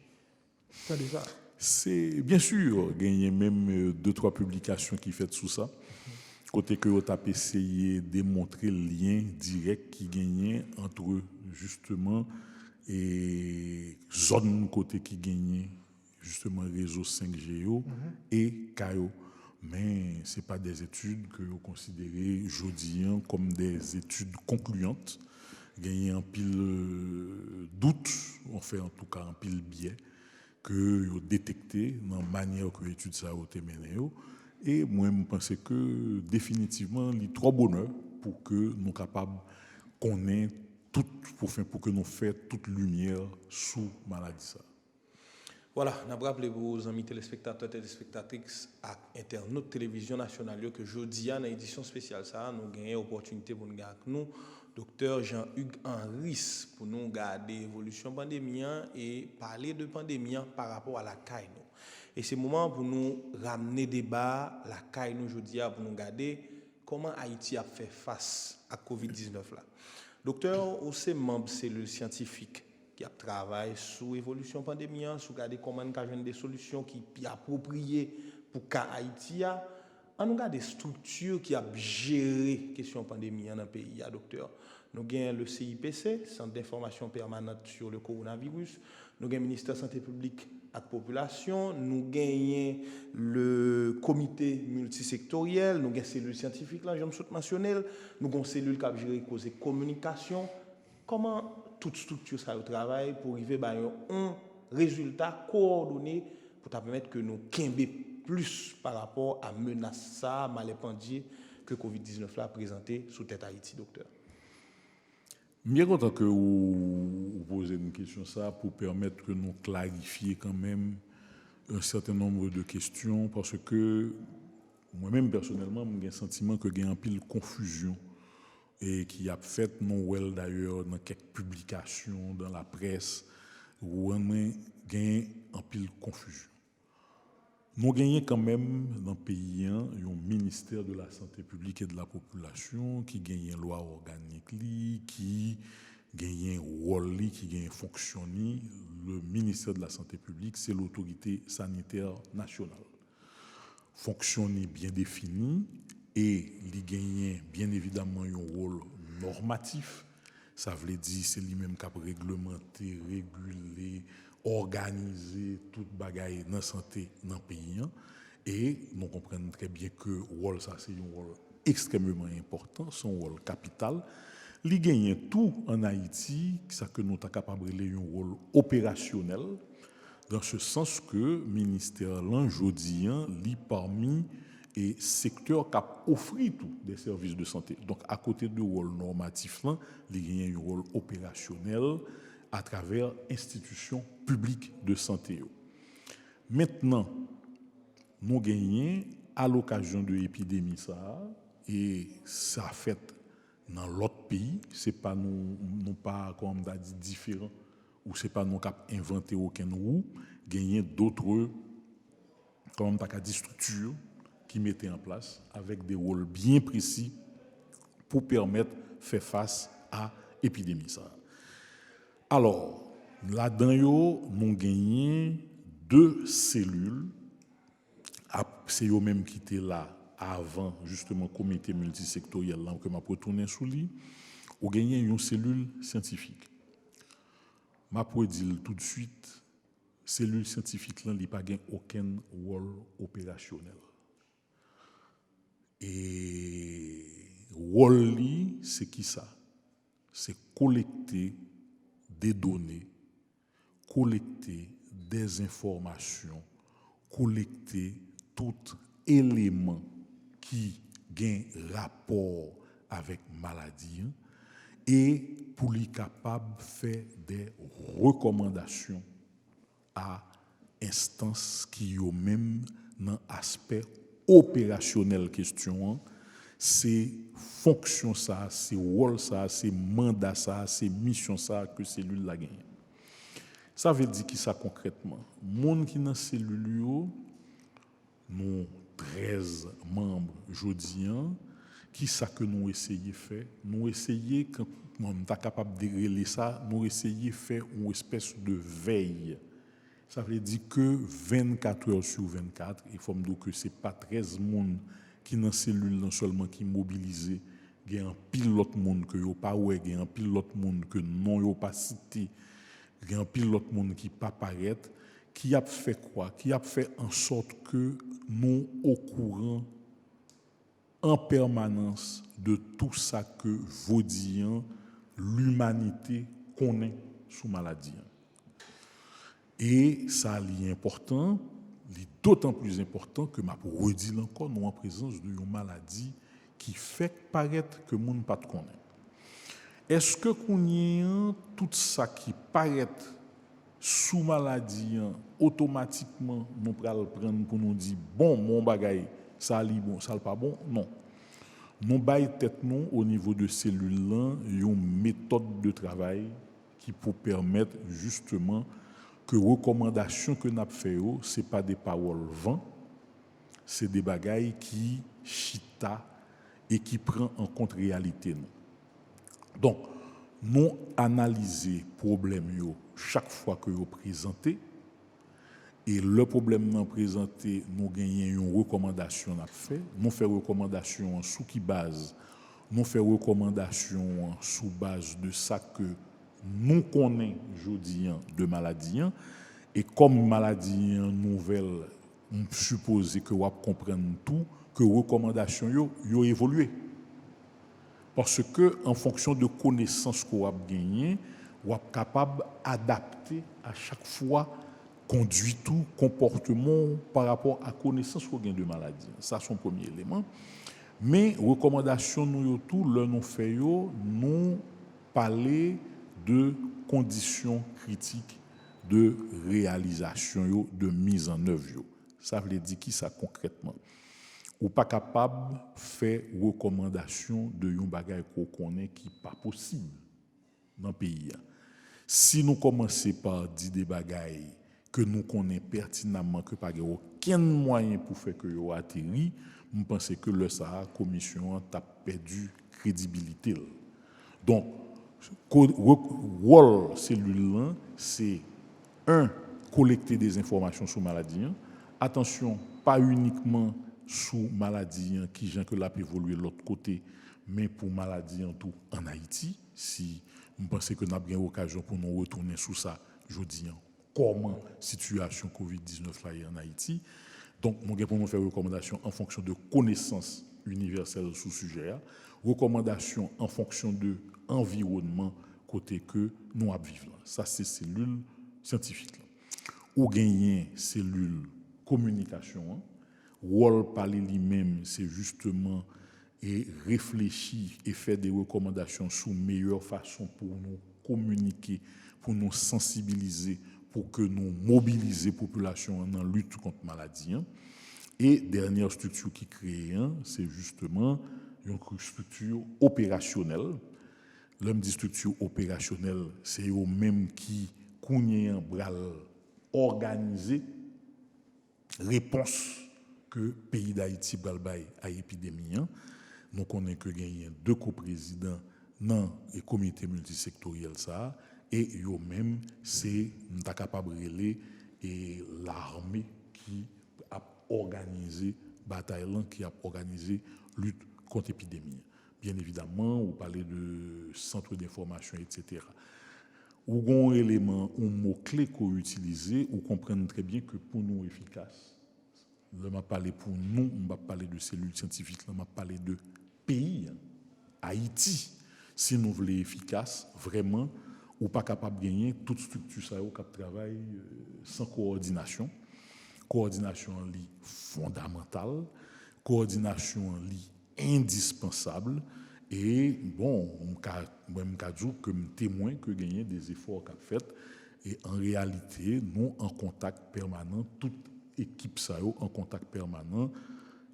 C'est déjà. C'est bien sûr, il y a même 2-3 publications qui fait sous ça. Côté que vous avez essayé de démontrer le lien direct qui gagnait entre justement et zone côté qui gagnait justement réseau 5G et CAIO. Mais ce n'est pas des études que vous considérez aujourd'hui comme des études concluantes. Il y a un pile doute, on fait en tout cas un pile biais que vous détectez dans la manière que l'étude ça a été menée. Et moi, je pense que définitivement, il y a trop bonheur pour que nous soyons capables qu'on ait tout, pour que nous fassions toute lumière sous la maladie. Voilà, nous avons rappelé aux amis téléspectateurs, téléspectatrices et internautes de télévision nationale que jeudi, dans l'édition spéciale, ça, nous avons l'opportunité pour nous garder avec nous, docteur Jean-Hugues Henris, pour nous garder l'évolution pandémie et parler de pandémie par rapport à la CAI. Et c'est le moment pour nous ramener débat, la CAI nous jeudi, pour nous garder comment Haïti a fait face à COVID-19 là. Docteur, ou c'est membre cellule scientifique qui a travaillé sur l'évolution pandémie, sur regarder comment nous avons des solutions qui sont appropriées pour Haïti. On nous a des structures qui ont géré la question pandémie dans le pays, docteur. Nous avons le CIPC, Centre d'information permanente sur le coronavirus. Nous avons le ministère de la Santé publique et de la Population. Nous avons le comité multisectoriel. Nous avons une cellule scientifique, là, je me suis mentionné. Nous avons une cellule qui a géré la communication. Comment toute structure ça travaille pour arriver à un résultat coordonné pour permettre que nous quimber plus par rapport à menace ça malépendier que COVID-19 a présenté sous tête Haïti, docteur. Bien content que vous posez une question ça pour permettre que nous clarifier quand même un certain nombre de questions parce que moi-même personnellement j'ai le sentiment que il y a un pile confusion et qui a fait non well d'ailleurs dans quelques publications dans la presse où on a gagné un pile confusion. Nous gagnons quand même dans le pays un ministère de la Santé publique et de la Population qui gagne une loi organique qui gagné rôle qui gagne fonctionner. Le ministère de la Santé publique, c'est l'autorité sanitaire nationale. Fonctionner bien défini et il gagne bien évidemment un rôle normatif. Ça veut dire c'est lui-même qui a réglementé, régulé, organisé toute bagaille dans la santé dans le pays. Et nous comprenons très bien que le rôle, ça, c'est un rôle extrêmement important, son rôle capital. Il gagne tout en Haïti, ça que nous sommes capables de un rôle opérationnel, dans ce sens que le ministère aujourd'hui lit parmi les secteurs qui offrent tout des services de santé. Donc, à côté du rôle normatif, il gagne un rôle opérationnel à travers institutions publiques de santé. Maintenant, nous gagnons à l'occasion de l'épidémie ça, et ça fait dans l'autre pays, c'est pas nous pas comme on a dit différent ou c'est pas nous qui inventé aucun roue, gagner d'autres comme on a dit structures qui mettaient en place avec des rôles bien précis pour permettre de faire face à l'épidémie ça. Alors, là-dedans nous gagnons 2 cellules, c'est eux même qui étaient là avant justement comité multisectoriel là que m'a retourné sous lui, ou gagner une cellule scientifique. M'a pour dire tout de suite, cellule scientifique là, il pas gain aucun rôle opérationnel. Et rôle li, c'est qui ça? C'est collecter des données, collecter des informations, collecter tout élément qui gain rapport avec maladie et pour lui capable de faire des recommandations à instances qui ont même dans aspect opérationnel question, c'est fonction ça, c'est rôle ça, c'est mandat ça, c'est mission ça que cellule la gagne. Ça veut dire qui ça concrètement? Monde qui dans cellule yo, nous 13 membres jodian, qui ça que nous essayons faire? Nous essayons quand on est capable de régler ça, nous essayons faire une espèce de veille. Ça veut dire que 24 heures sur 24, il faut me dire que c'est pas 13 monde qui dans cellule non seulement qui mobilisé, il y a un pilote monde que yo pas ouais, il y a un pilote monde que non yo pas cité, il y a un pilote monde qui pas paraître, qui a fait quoi? Qui a fait en sorte que nous au courant en permanence de tout ça que vaudien l'humanité connaît sous maladie. Et ça est important, d'autant plus important que m'a redit encore nous en présence d'une maladie qui fait paraître que monde pas de connaît. Est-ce que qu'on y a tout ça qui paraît sous maladie automatiquement nous pral prendre pour nous dire bon mon bagaille ça li bon ça pas bon? Non. Nous bail tête nous au niveau de cellules là une méthode de travail qui pour permettre justement que recommandations que n'a fait c'est pas des paroles vaines, c'est des bagailles qui chita et qui prend en compte réalité nous. Donc nous analyser problème yo chaque fois que yo présenté et le problème non présenté nous gagner une recommandation n'a fait nous faire recommandation sous qui base nous faire recommandation sous base de ça que nous connaissons aujourd'hui de maladie et comme maladie nouvelle on suppose que on comprendre tout que recommandation yo évolué parce que en fonction de connaissances qu'on a gagné on est capable d'adapter à chaque fois conduit tout comportement par rapport à connaissance qu'on gagne de maladie. Ça c'est son premier élément. Mais recommandation nous tout le nous fait nous parler de conditions critiques de réalisation de mise en œuvre. Ça veut dire qui ça concrètement? Ou pas capable de faire recommandation de yon bagay qu'on connaît qui pas possible dans le pays. Si nous commençons par dire des bagailles que nous connaissons pertinemment que pas aucun moyen pour faire que yo atterri, je pense que le Sahara commission a perdu crédibilité. Donc Rôle cellule là, c'est un, collecter des informations sur maladie. Attention, pas uniquement sous maladie qui gens que l'a évolué de l'autre côté, mais pour maladie en tout en Haïti. Si vous pensez que nous avons une occasion pour nous retourner sur ça, je dis comment situation Covid-19 là est en Haïti. Donc, nous allons faire recommandations en fonction de connaissances universelles sur ce sujet, recommandations en fonction de environnement côté que nous vivons. Ça, c'est cellule scientifique. Ou gagner cellule communication. Rôle parler lui-même, c'est justement et réfléchir et faire des recommandations sur meilleure façon pour nous communiquer, pour nous sensibiliser, pour que nous mobiliser la population en lutte contre la maladie. Et dernière structure qui crée, c'est justement une structure opérationnelle. L'homme dit structure opérationnelle, c'est eux-mêmes qui connaissent un bras organisé réponse que le pays d'Haïti à l'épidémie. Nous connaissons que il y a 2 coprésidents dans le comité multisectoriel ça et eux-mêmes c'est capable de relayer et l'armée qui a organisé bataille qui a organisé lutte contre l'épidémie. Bien évidemment, vous parlez de centre d'information, etc. Ou un élément, un mot-clé qu'on utilise, ou comprendre très bien que pour nous efficace, je m'a parlé pour nous, on va parler de cellules scientifiques, on m'a parlé de pays, Haïti. Si nous voulons efficace, vraiment, ou pas capable de gagner toute structure ça qui travaille sans coordination. Coordination est fondamentale, coordination est indispensable. Et bon, moi je dis que je témoin que gagner des efforts qu'a fait et en réalité nous en contact permanent, toute équipe ça en contact permanent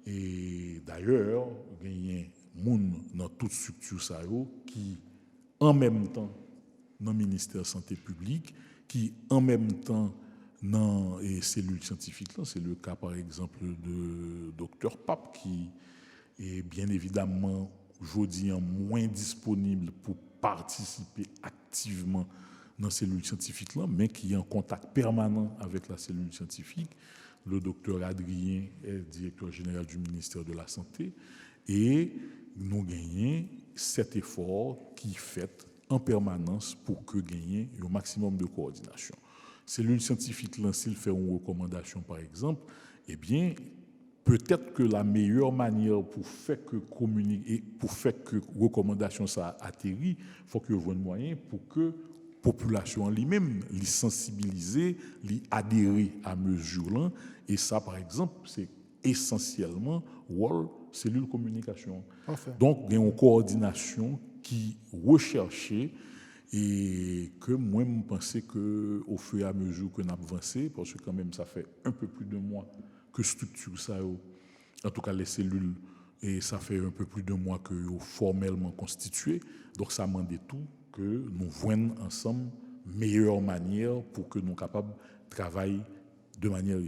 et d'ailleurs gagner monde dans toute structure ça qui en même temps dans le ministère de la santé publique qui en même temps dans les cellules scientifiques là, c'est le cas par exemple de docteur Pape qui est bien évidemment aujourd'hui moins disponible pour participer activement dans la cellule scientifique là, mais qui est en contact permanent avec la cellule scientifique. Le docteur Adrien est directeur général du ministère de la Santé et nous gagnons cet effort qui est fait en permanence pour que gagner un maximum de coordination. Cellule scientifique là, s'il fait une recommandation par exemple, eh bien peut-être que la meilleure manière pour faire que communiquer, pour faire que recommandation ça atterrit, faut que vous un moyen pour que population en lui-même les sensibiliser, les adhérer à mesure là et ça par exemple c'est essentiellement rôle cellule communication. Enfin. Donc il y a une coordination qui recherchée et que moi je pense que au fur et à mesure que nous avançons parce que quand même ça fait un peu plus de mois que structure ça en tout cas les cellules et ça fait un peu plus de mois que formellement constitué donc ça demande tout que nous voyons ensemble meilleure manière pour que nous soyons capables de travailler de manière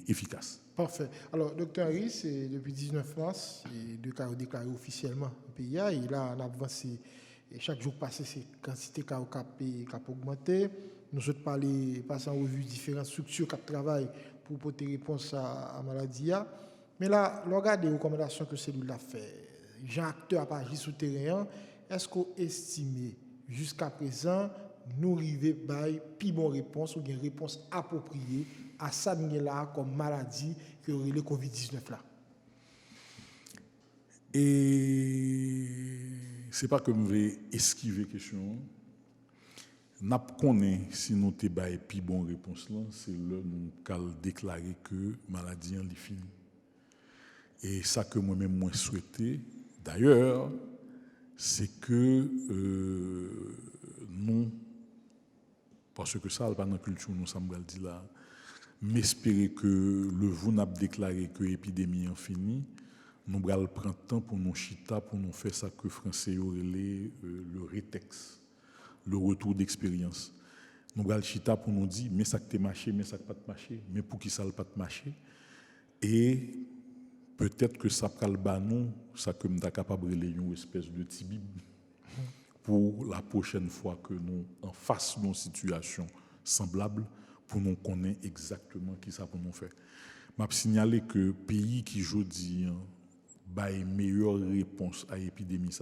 efficace. Parfait. Alors, docteur Harry, c'est depuis 19 mars, deux cas déclarés officiellement au pays. Et là, on a avancé. Et chaque jour passé, c'est quantité qui a augmenté. Nous souhaitons passer en revue différentes structures qui travaillent pour porter réponse à la maladie. Mais là, regardez les recommandations que cellule a fait. Jean acteur a pas agi sur le terrain. Est-ce qu'on estime jusqu'à présent nous arriver by plus bonne réponse ou une réponse appropriée à ça là comme maladie que le Covid-19 là? Et c'est pas que je vais esquiver la question. N'a connaît si nous te bail plus bonne réponse là, c'est là nous cal déclarer que maladie en li fini. Et ça que moi-même moi souhaité d'ailleurs c'est que nous parce que ça pas dans la culture nous ça me dit là m'espérer que le vous n'a déclaré que l'épidémie en fini nous allons prendre temps pour nous chita pour nous faire ça que français aurait le rétex le retour d'expérience nous allons chita pour nous dire mais ça que t'es marché mais ça que pas te marché mais pour qui ça le pas te marché et peut-être que ça pral ba nous ça que m'ta capable de une espèce de petit bible pour la prochaine fois que nous en face d'une situation semblable, pour nous connaître exactement qui ça pour nous faire. Je vais signaler que pays qui aujourd'hui a une meilleure réponse à l'épidémie,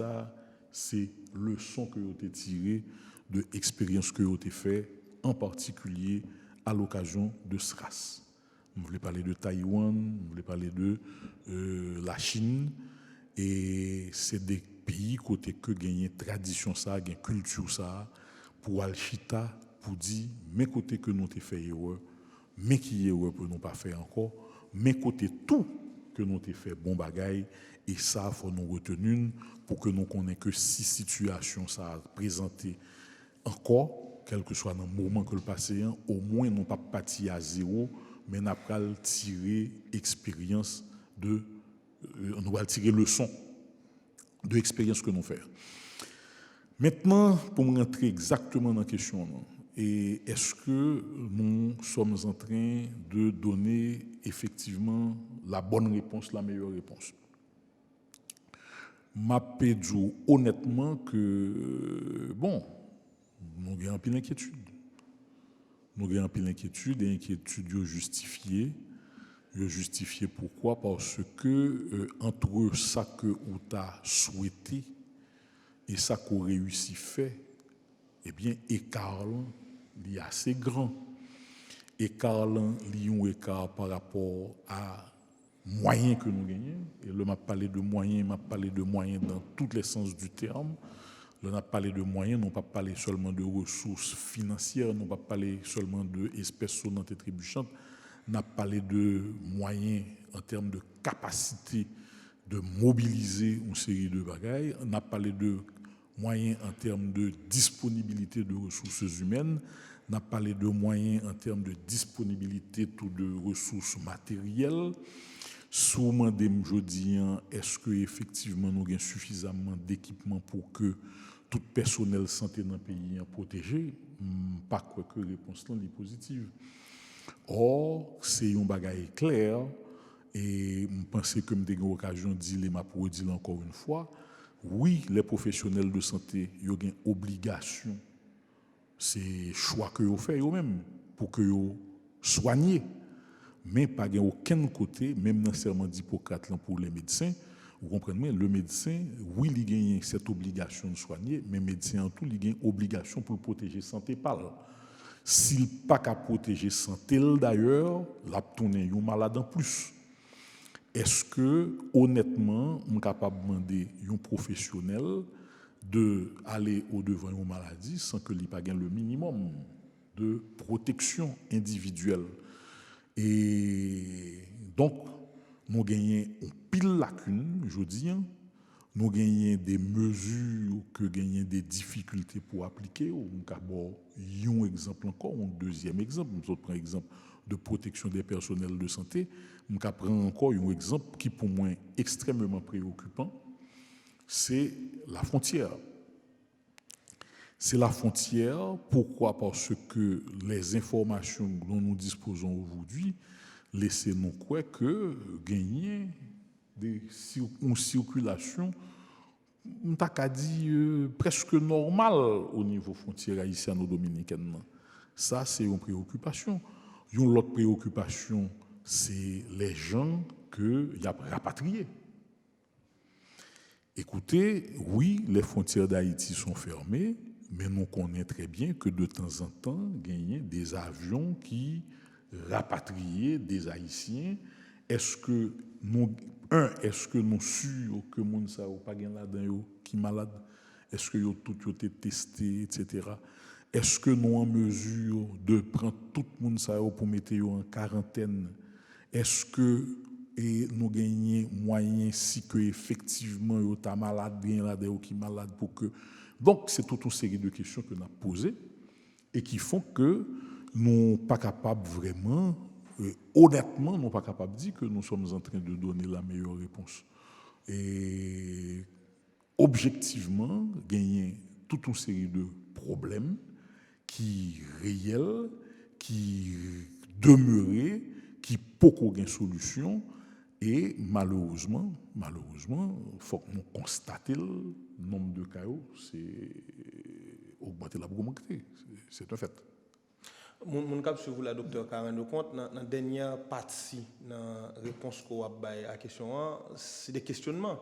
c'est le leçon que vous avez tiré de l'expérience que vous avez fait, en particulier à l'occasion de SRAS. Je voulais parler de Taïwan, je voulais parler de la Chine, et c'est des pays côté que gagnent tradition ça, gagnent culture ça, pour Alchita, pour dire, mais côté que nous avons fait erreur, mais qui est erreur pour nous pas faire encore, mais côté tout que nous avons fait bon bagaille, et ça, il faut nous retenir pour que nous connaissions que si situation ça a présenté encore, quel que soit dans le moment que le passé, au moins nous pas parti à zéro, mais nous avons tiré expérience de, nous allons tirer leçon de l'expérience que nous faisons. Maintenant, pour me rentrer exactement dans la question, et est-ce que nous sommes en train de donner effectivement la bonne réponse, la meilleure réponse? Je peux dire honnêtement que, bon, nous avons un peu d'inquiétude. Nous avons un peu d'inquiétude et inquiétude justifiée. Justifié pourquoi? Parce que entre ça que vous avez souhaité et ça qu'on réussit fait, eh bien, écart est assez grand. Écart est un écart par rapport à moyens que nous gagnons. Et là, je parle de moyens dans tous les sens du terme. Là, on a parlé de moyens, non pas parler seulement de ressources financières, non pas parler seulement d'espèces sonnantes et trébuchantes. On a parlé de moyens en termes de capacité de mobiliser une série de bagailles. On a parlé de moyens en termes de disponibilité de ressources humaines. On a parlé de moyens en termes de disponibilité de ressources matérielles. Souvent, je dis, est-ce qu'effectivement nous avons suffisamment d'équipements pour que tout personnel santé dans le pays est protégé? Pas quoi que la réponse là est positive. Or, c'est un bagage clair et je pense que je vais l'occasion de dire, pour dire encore une fois, oui, les professionnels de santé ont une obligation, c'est choix que vous faites eux-mêmes pour que vous soignez, mais pas aucun côté, même dans le serment d'Hippocrate pour les médecins. Vous comprenez, le médecin, oui, il a cette obligation de soigner, mais le médecin en tout, il a une obligation pour protéger la santé par là. S'il n'est pas qu'à protéger la santé, d'ailleurs, il a tourné un malade en plus. Est-ce que, honnêtement, on est capable de demander à un professionnel d'aller au-devant d'une maladie sans que l'il n'ait pas le minimum de protection individuelle? Et donc, nous gagnons une pile lacune, je dis. Nous gagnons des mesures que gagnons des difficultés pour appliquer. Un exemple encore, un deuxième exemple. Nous prenons l'exemple de protection des personnels de santé. Nous prenons encore un exemple qui pour moi est extrêmement préoccupant. C'est la frontière. C'est la frontière. Pourquoi? Parce que les informations dont nous disposons aujourd'hui laissez-nous croire que gagner une circulation, on t'a dit presque normale au niveau frontière haïtiano-dominicaine. Ça, c'est une préoccupation. Une autre préoccupation, c'est les gens qu'il y a rapatriés. Écoutez, oui, les frontières d'Haïti sont fermées, mais nous connaissons très bien que de temps en temps, il y a des avions qui rapatrier des Haïtiens. Est-ce que nous sûrs que les gens ne pas là-dedans qui malade? Est-ce que nous tout été testé, etc. Est-ce que nous en mesure de prendre tout le monde pour mettre en quarantaine? Est-ce que nous gagnons moyen si que effectivement vous êtes malade, bien là qui malade pour que. Donc c'est toute une série de questions que nous avons posées et qui font que nous ne sommes pas capables vraiment, honnêtement, nous ne sommes pas capables de dire que nous sommes en train de donner la meilleure réponse. Et objectivement, gagner toute une série de problèmes qui réels, qui demeuraient, qui n'ont pas de solution. Et malheureusement, faut que nous constations le nombre de cas, c'est augmenter la augmenter. C'est un fait. Mon cap sur vous la docteur Karen de compte dans la dernière partie dans réponse qu'on a à la question c'est des questionnements.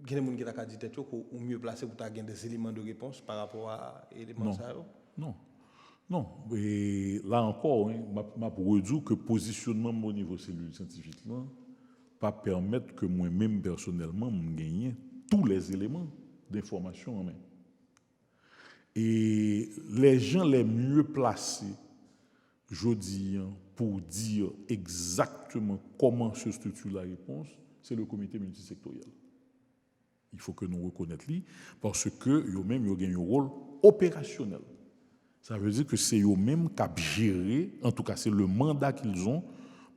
Il y a des gens qui ont dit que ou mieux placé pour avoir des éléments de réponse par rapport à éléments ça. Non. Et là encore, m'a pour dire que positionnement au niveau cellule scientifique là pas permettre que moi-même personnellement me gagne tous les éléments d'information en main. Et les gens les mieux placés, je dis, pour dire exactement comment se structure la réponse, c'est le comité multisectoriel. Il faut que nous reconnaissions parce que eux-mêmes ils ont un rôle opérationnel. Ça veut dire que c'est eux-mêmes qui ont géré, en tout cas c'est le mandat qu'ils ont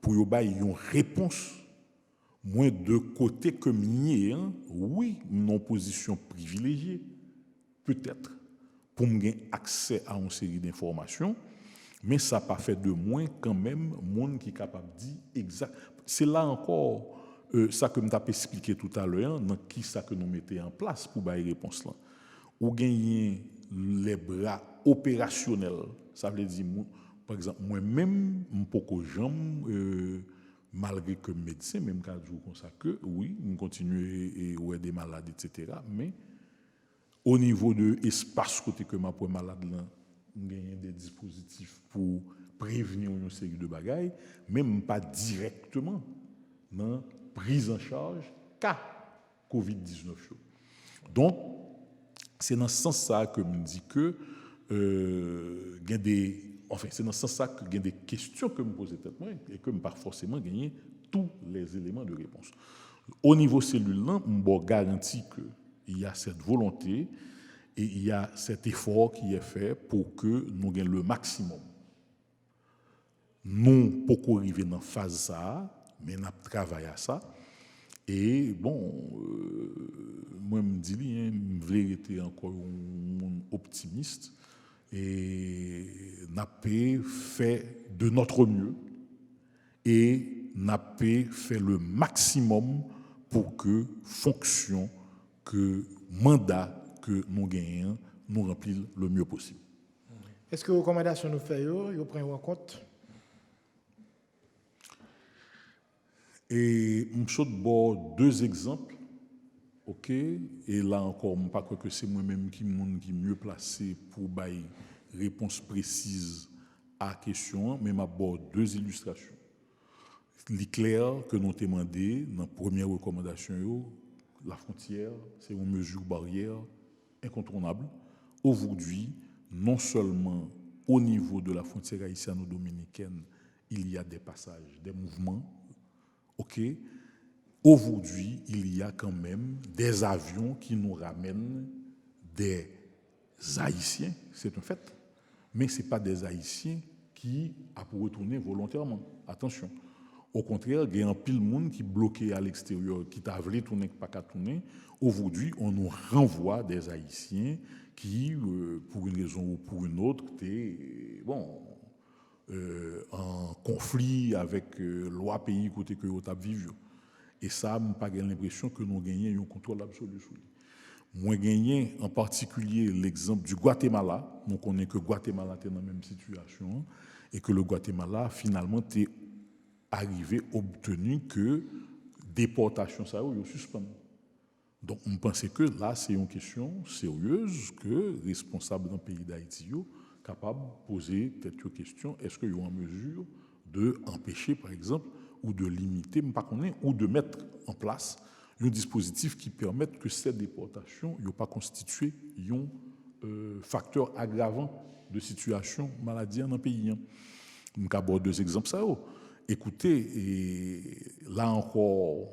pour avoir une réponse moins de côté que mien, oui, une position privilégiée, peut-être, pour me gagner accès à une série d'informations, mais ça n'a pas fait de moins quand même monde qui est capable de dire exact. C'est là encore ça que je t'ai expliqué tout à l'heure, dans qui ça que nous mettons en place pour avoir réponse là. Ou gagner les bras opérationnels, ça veut dire, par exemple, moi-même, je ne peux pas malgré que médecin, même quand je comme ça, que oui, on continue et ouais des malades, etc. Mais au niveau de l'espace côté que ma malade là, on gagne des dispositifs pour prévenir une série de bagailles, même pas directement dans prise en charge cas COVID-19. Donc, c'est dans ce sens-là que je me dis que c'est dans ce sens-là que il y a des questions que je me pose tête et que je ne pas forcément gagner tous les éléments de réponse. Au niveau cellulaire, je garantis qu'il y a cette volonté et il y a cet effort qui est fait pour que nous gagnions le maximum. Nous ne pouvons pas arriver dans la phase ça, mais nous travaillons à ça. Et bon, moi, je me dis, je voulais être encore un optimiste et nous avons fait de notre mieux et nous avons fait le maximum pour que fonction, que mandat que nous gagnons, nous remplissent le mieux possible. Est-ce que les recommandations nous font, vous prenez en compte? Et je vais deux exemples. OK, et là encore, je ne crois pas que c'est moi-même qui est mieux placé pour donner une réponse précise à la question, mais je vais deux illustrations. L'éclair que nous avons demandé dans la première recommandation, la frontière, c'est une mesure barrière incontournable. Aujourd'hui, non seulement au niveau de la frontière haïtiano-dominicaine, il y a des passages, des mouvements. OK. Aujourd'hui, il y a quand même des avions qui nous ramènent des Haïtiens, c'est un fait. Mais ce n'est pas des Haïtiens qui a pour retourner volontairement. Attention. Au contraire, il y a un pile de monde qui est bloqué à l'extérieur, qui t'a voulu tourner, qui n'a pas tourner. Aujourd'hui, on nous renvoie des Haïtiens qui, pour une raison ou pour une autre, étaient en conflit avec loi pays côté que vous avez vécu. Et ça, je n'ai pas l'impression que nous gagnons un contrôle absolu sur lui. Moi, gagné en particulier l'exemple du Guatemala. Nous connaissons que Guatemala était dans la même situation et que le Guatemala, finalement, est arrivé, obtenu que déportation, ça a suspendu. Donc, on pense que là, c'est une question sérieuse que responsable d'un pays d'Haïti capable de poser peut-être une question, est-ce qu'ils sont en mesure d'empêcher, par exemple, ou de limiter, ou de mettre en place un dispositif qui permette que cette déportation ne pas constituer un facteur aggravant de situation maladie dans le pays. Je vais aborder deux exemples. Écoutez, et là encore,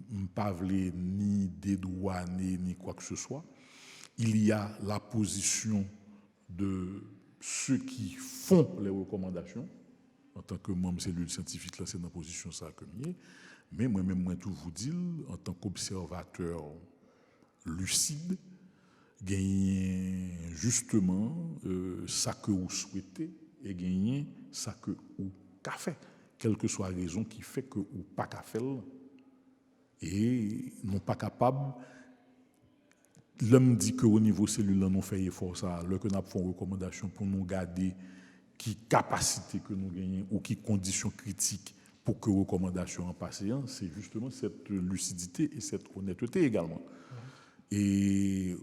je ne parle pas ni dédouaner ni quoi que ce soit. Il y a la position de ceux qui font les recommandations. En tant que membre de la cellule scientifique, là, c'est dans la position ça que je. Mais moi-même, moi, tout vous dire, en tant qu'observateur lucide, gagner justement ça que vous souhaitez et gagner ça que vous avez fait. quelle que soit la raison qui fait que ou pas qu'à faire et non pas capable. L'homme dit qu'au niveau cellulaire, nous faisons effort ça, alors que nous avons fait une recommandation pour nous garder qui capacité que nous gagnons ou qui conditions critiques pour que recommandation en passe, c'est justement cette lucidité et cette honnêteté également. Et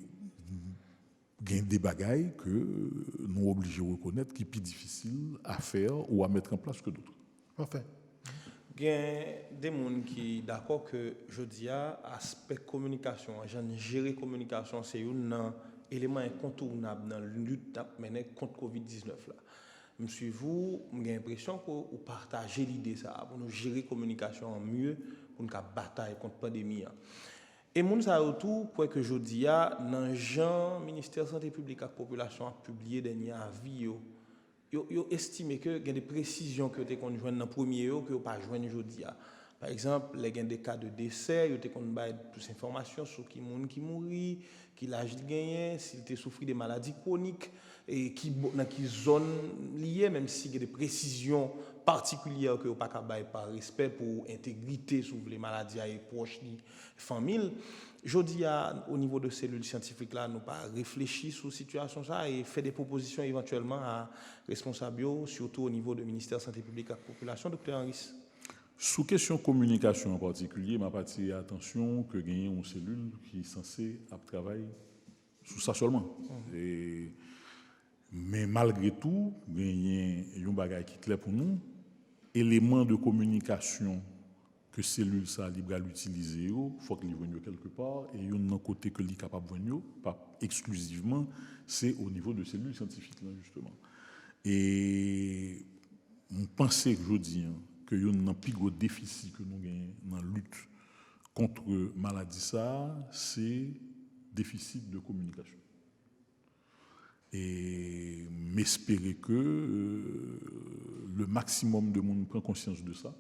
il y a des bagailles que nous sommes obligés de reconnaître qui sont plus difficiles à faire ou à mettre en place que d'autres. Parfait. Il y a des gens qui sont d'accord que je dis aspect communication, gérer communication, c'est un élément incontournable dans la lutte menée contre Covid-19 là. Monsieur vous, j'ai l'impression que vous partagez l'idée ça pour nous gérer communication mieux pour nous bataille contre la pandémie. Et moun sa autour pour que je dis dans Jean ministère santé publique et population a publié dernier avis yo estimé que il y a des précisions que tu qu'on joindre dans premier que pas joindre aujourd'hui. Par exemple, il y a des cas de décès, tu qu'on ba plus informations sur qui moun qui mourit, qui l'âge gagné, s'il te souffre de maladies chroniques et qui dans qui zone liée même s'il y a des précisions particulières que pas capable par respect pour intégrité sur les maladies et proches de famille. Jodi au niveau de cellules scientifiques là nous pas réfléchir sur situation ça et faire des propositions éventuellement à responsables surtout au niveau du ministère santé publique et population docteur Henris. Sous question communication en particulier, m'a parti attention que gagner une cellule qui est censée travailler sur ça seulement. Mais malgré tout, gagner un bagage qui est clair pour nous, éléments de communication que cellule ça libre à l'utiliser, faut qu'il vienne quelque part et un côté que li capable venir pas exclusivement, c'est au niveau de cellules scientifiques là justement. Et on pensait que je dis que y a un plus gros déficit que nous gagnons dans la lutte contre maladie ça, c'est déficit de communication. Et m'espérer que le maximum de monde prend conscience de ça.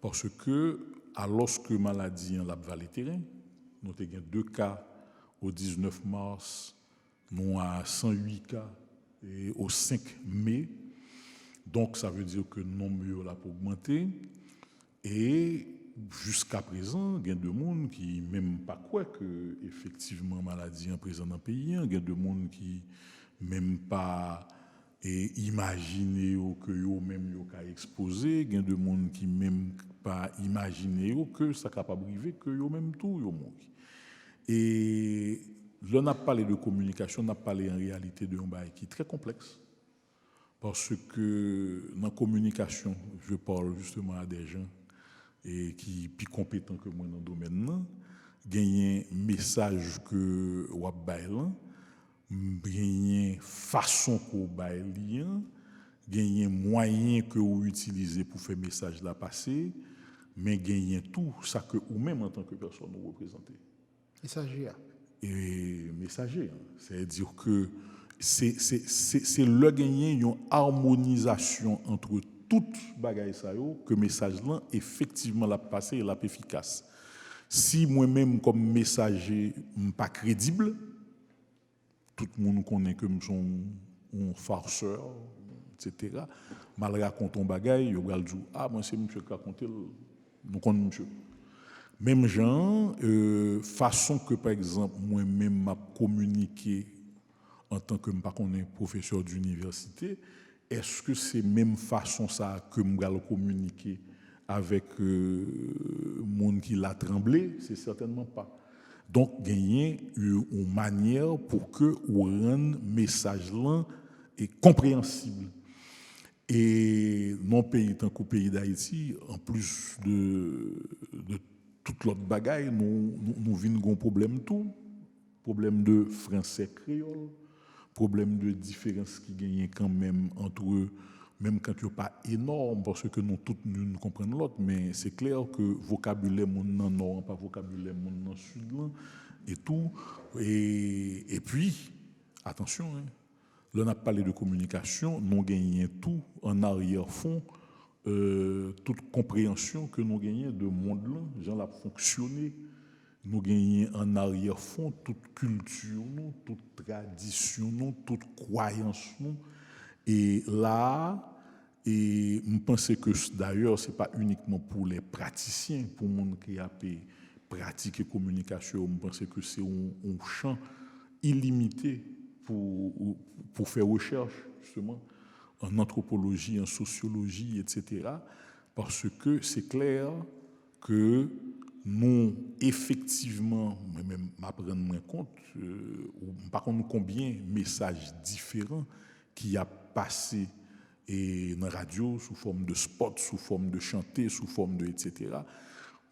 Parce que, alors que la maladie en va les terrain, nous avons 2 cas au 19 mars, nous avons 108 cas et au 5 mai. Donc, ça veut dire que le nombre là pour augmenter. Et jusqu'à présent, il y a des gens qui même pas croient que effectivement la maladie est présente dans le pays. Il y a des gens qui même pas imaginer que yo même yo ka exposé, il y a des gens qui même pas imaginer que ça capable arriver que yo même tout yo mourir. Et là on a parlé de communication, on a parlé en réalité de un bail qui est très complexe. Parce que dans la communication, je parle justement à des gens et qui sont plus compétents que moi dans le domaine, gagner un message que ou bail là, gagner façon qu'on bail lien, gagner moyen que vous utilisez pour faire message là passer, mais gagner tout ça que ou même en tant que personne vous représentez. Messager. Et messager, c'est-à-dire que c'est le gagner une harmonisation entre toutes bagaille ça yo que message là effectivement l'a passé et l'a efficace. Si moi-même comme messager pas crédible, tout le monde connaît que je suis un farceur, etc. Mal raconte un bagaille, yo va dire ah moi c'est monsieur qui raconte, nous connaissons monsieur. Même genre façon que par exemple moi-même m'a communiqué en tant que pas qu'on est professeur d'université, est-ce que c'est même façon ça que m'gal communiquer avec monde qui l'a tremblé, c'est certainement pas. Donc gagner une manière pour que on rende message là est compréhensible. Et non pays tant qu'au pays d'Haïti, en plus de toute l'autre bagaille, nous vivons un problème tout, problème de français créole, problème de différence qui gagne quand même entre eux, même quand il n'y a pas énorme, parce que nous tous nous comprenons l'autre, mais c'est clair que vocabulaire mon dans nord, pas vocabulaire mon dans sud là, et tout, et puis attention, hein, là on a parlé de communication, nous gagnons tout en arrière-fond, toute compréhension que nous gagnons de monde là, gens l'a fonctionné. Nous gagnons en arrière-fond toute culture, toute tradition, toute croyance. Et là, Et je pense que d'ailleurs, ce n'est pas uniquement pour les praticiens, pour les gens qui a pratique et communication, je pense que c'est un champ illimité pour faire recherche, justement, en anthropologie, en sociologie, etc. Parce que c'est clair que nous, effectivement, même m'apprendre moins compte, par contre, combien de messages différents qui a passé et dans la radio, sous forme de spot, sous forme de chanter, sous forme de etc.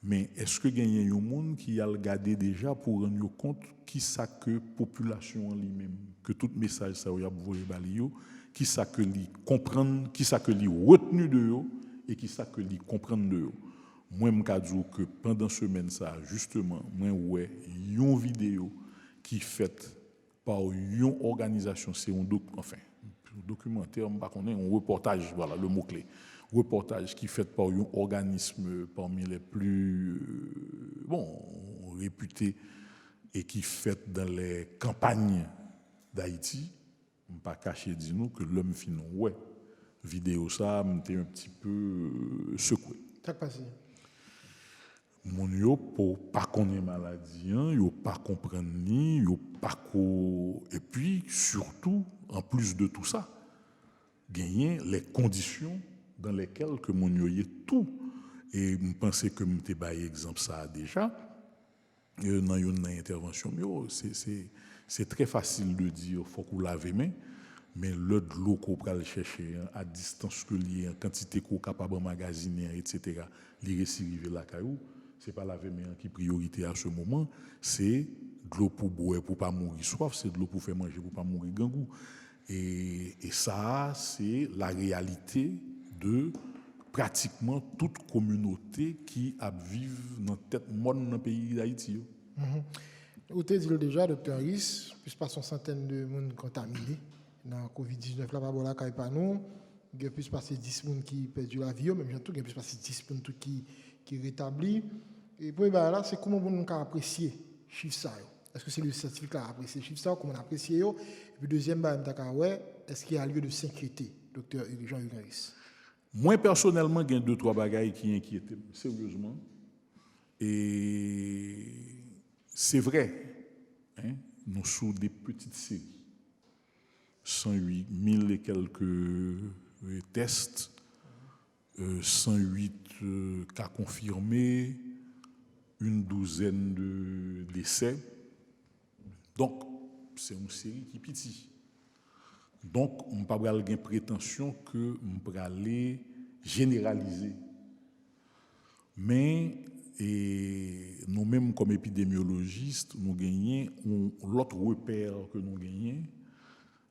Mais est-ce que il y a un monde qui a regardé déjà pour rendre compte qui ça que population en lui-même, que tout message ça y a voulu balayer, qui ça que li comprendre, qui ça que li retenu de yo et qui ça que li comprendre de yo. Moi me dire que pendant semaine ça justement, moi ouais, une vidéo qui faite par une organisation, c'est un documentaire, pas qu'on est un reportage, voilà le mot clé. Reportage qui fait par un organisme parmi les plus réputés et qui fait dans les campagnes d'Haïti. On pas cacher dit nous que l'homme fin ouais vidéo ça m'était un petit peu secoué. Ça passé. Mon yo pour pas connaître maladie, yo pas comprendre ni, yo pas et puis surtout en plus de tout ça, gagner les conditions dans lesquelles que mon yo y est tout et je pensais que m'était bail exemple ça déjà dans une intervention c'est très facile de dire faut qu'on lave main mais l'autre l'eau qu'on va le chercher à distance que lié en quantité qu'on capable magasiner etc. les récidiver la caillou c'est pas laver main qui priorité à ce moment c'est de l'eau pour boire pour pas mourir soif c'est de l'eau pour faire manger pour pas mourir gangou et ça c'est la réalité de pratiquement toute communauté qui vit dans tête monde dans le pays d'Haïti. Vous avez dit déjà, Dr. Riss, plus pas 100 centaines de monde contaminés dans la COVID-19 là, pas bon là, pas nous. Il y a plus passer 10 personnes qui perdent la vie, même il y a plus passer 10 personnes qui rétablit. Et puis là, c'est comment on peut apprécier chiffre ça. Est-ce que c'est le scientifique qui a apprécié chiffre ça, comment on apprécie et puis deuxième est-ce qu'il y a lieu de s'inquiéter, Dr. Jean-Hugues Riss? Moi personnellement, il y a 2-3 bagailles qui inquiètent sérieusement. Et c'est vrai, nous sous des petites séries, 108 000 et quelques tests, 108 cas confirmés, une douzaine de décès. Donc, c'est une série qui pitié. Donc, on ne peut pas avoir prétention que on peut aller généraliser. Mais nous-mêmes, comme épidémiologistes, nous gagnons l'autre repère que nous gagnons,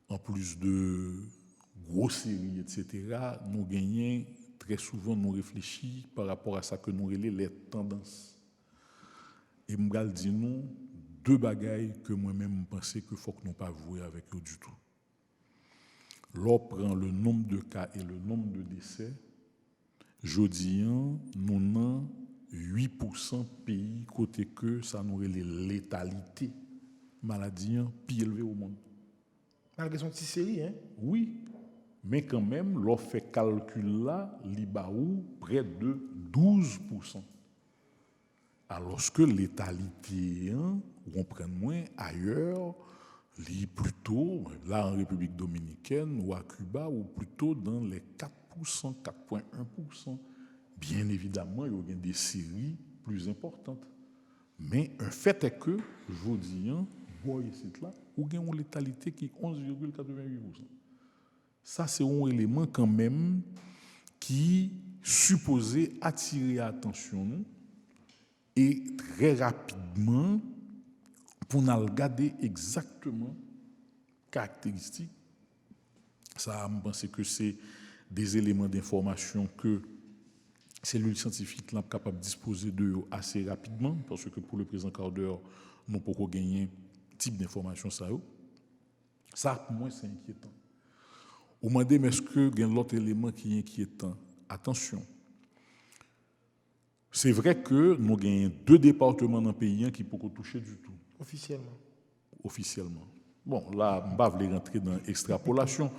en plus de grosses séries, etc., nous gagnons très souvent, nous réfléchissons par rapport à ça que nous relèvons les tendances. Et je dis nous deux bagailles que moi-même je pensais qu'il faut que nous ne pas jouer avec eux du tout. L'on prend le nombre de cas et le nombre de décès. Jodi, nous avons 8% pays côté que ça nous relève létalité maladie plus élevée au monde. Malgré son petite série, hein? Oui, mais quand même, l'on fait calcul là, l'Ibaou près de 12%. Alors que létalité, on prend moins ailleurs, plutôt là en République dominicaine ou à Cuba, ou plutôt dans les 4%, 4,1%. Bien évidemment, il y a des séries plus importantes. Mais un fait est que, je vous dis, là, où il y a une létalité qui est 11,88%. Ça, c'est un élément quand même qui supposé attirer l'attention et très rapidement pour nous regarder exactement caractéristiques. Ça, je pense que c'est des éléments d'information que cellule scientifique là capable de disposer de assez rapidement parce que pour le présent quart d'heure nous pouvons gagner type d'information ça. Ça pour moi c'est inquiétant. Au moment mais est-ce que il y a l'autre élément qui est inquiétant? Attention. C'est vrai que nous avons 2 départements dans le pays qui ne peuvent pas toucher du tout. Officiellement. Bon, là, je ne vais pas rentrer dans l'extrapolation.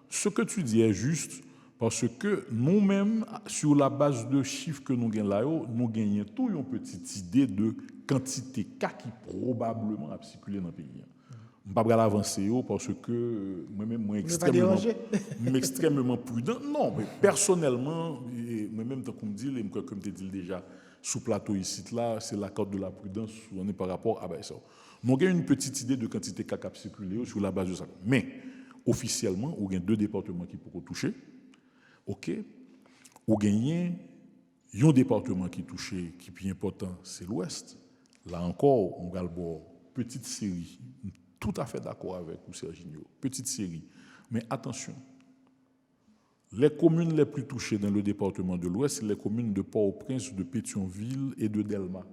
Ce que tu dis est juste Parce que nous-mêmes, sur la base de chiffres que nous gagnons là, nous gagnons tout une petite idée de quantité de cas qui probablement a circulé dans le pays. Je ne vais pas avancer parce que moi-même, extrêmement prudent. Non, mais personnellement, moi-même, comme je te dis déjà, sous plateau ici, là, c'est la carte de la prudence on est par rapport à ça. Nous avons une petite idée de quantité de cas qui a circulé sur la base de ça. Mais, officiellement, il y a 2 départements qui pourront toucher. OK, ou gagner un département qui touché, qui est plus important, c'est l'Ouest. Là encore, on va le voir, petite série, tout à fait d'accord avec vous, Serginho, petite série. Mais attention, les communes les plus touchées dans le département de l'Ouest, c'est les communes de Port-au-Prince, de Pétionville et de Delma.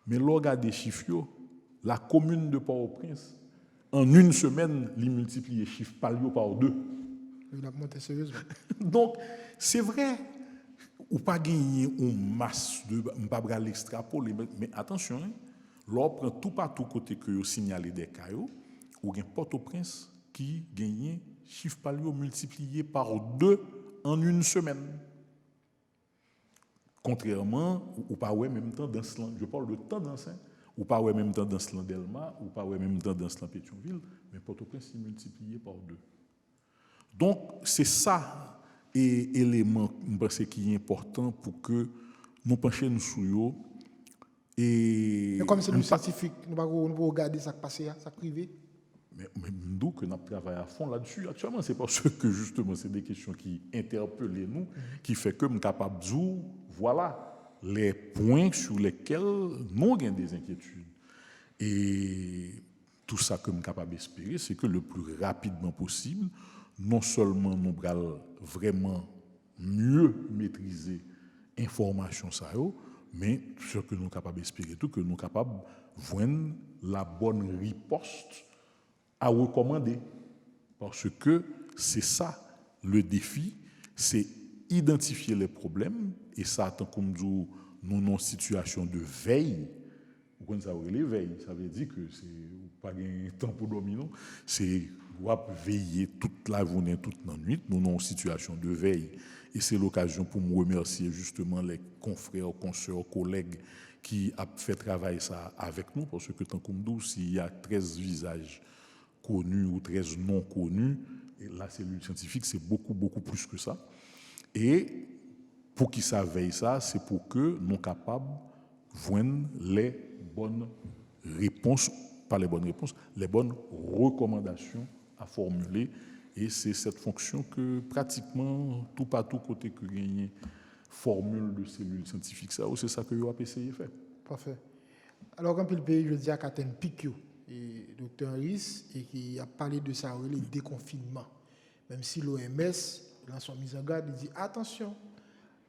Mais l'organe des chiffres, la commune de Port-au-Prince, en une semaine, les multiplie les chiffres palio par 2. Il a monté sérieusement. Donc, c'est vrai, ou pas gagner une masse de pas l'extrapoler, mais attention, hein, l'on prend tout partout côté que vous signalez des cas, ou gain Port-au-Prince qui gagne chiffre palio multiplié par 2 en une semaine. Contrairement, ou pas ouais même tendance là, je parle de tendance, hein, ou pas ouais même tendance là Delma, ou pas ouais même tendance là Pétionville, mais Port-au-Prince est multiplié par 2. Donc, c'est ça élément qui est important pour que nous penchions sur eux. Mais comme c'est du scientifique, nous ne pouvons regarder ça passer, ça privé. Mais nous, que nous travaillons à fond là-dessus, actuellement, c'est parce que justement, c'est des questions qui interpellent nous, qui fait que nous sommes capables de dire, voilà, les points sur lesquels nous avons des inquiétudes. Et tout ça que nous sommes capables d'espérer, c'est que le plus rapidement possible, non seulement nous allons vraiment mieux maîtriser l'information, mais ce que nous sommes capables d'espérer, tout que nous sommes capables de voir la bonne riposte à recommander. Parce que c'est ça le défi, c'est identifier les problèmes, et ça, tant comme nous sommes en situation de veille. Vous connaissez ça, les veilles, ça veut dire que c'est pas un temps pour dormir, non. C'est veiller toute la journée, toute la nuit. Nous sommes en situation de veille. Et c'est l'occasion pour me remercier justement les confrères, consoeurs, collègues qui ont fait travailler ça avec nous. Parce que tant comme nous, s'il y a 13 visages connus ou 13 non connus, et la cellule scientifique, c'est beaucoup, beaucoup plus que ça. Et pour qui ça veille ça, c'est pour que nous soyons capables de joindre les bonnes réponses, pas les bonnes réponses, les bonnes recommandations à formuler. Et c'est cette fonction que pratiquement tout partout côté que gagner formule de cellules scientifiques, ça, c'est ça que l'OAP essayé de faire. Parfait. Alors, quand le pays, je dis à Katen Piquio, et Dr. Riss, et qui a parlé de ça, le déconfinement. Même si l'OMS, dans son mise en garde, il dit attention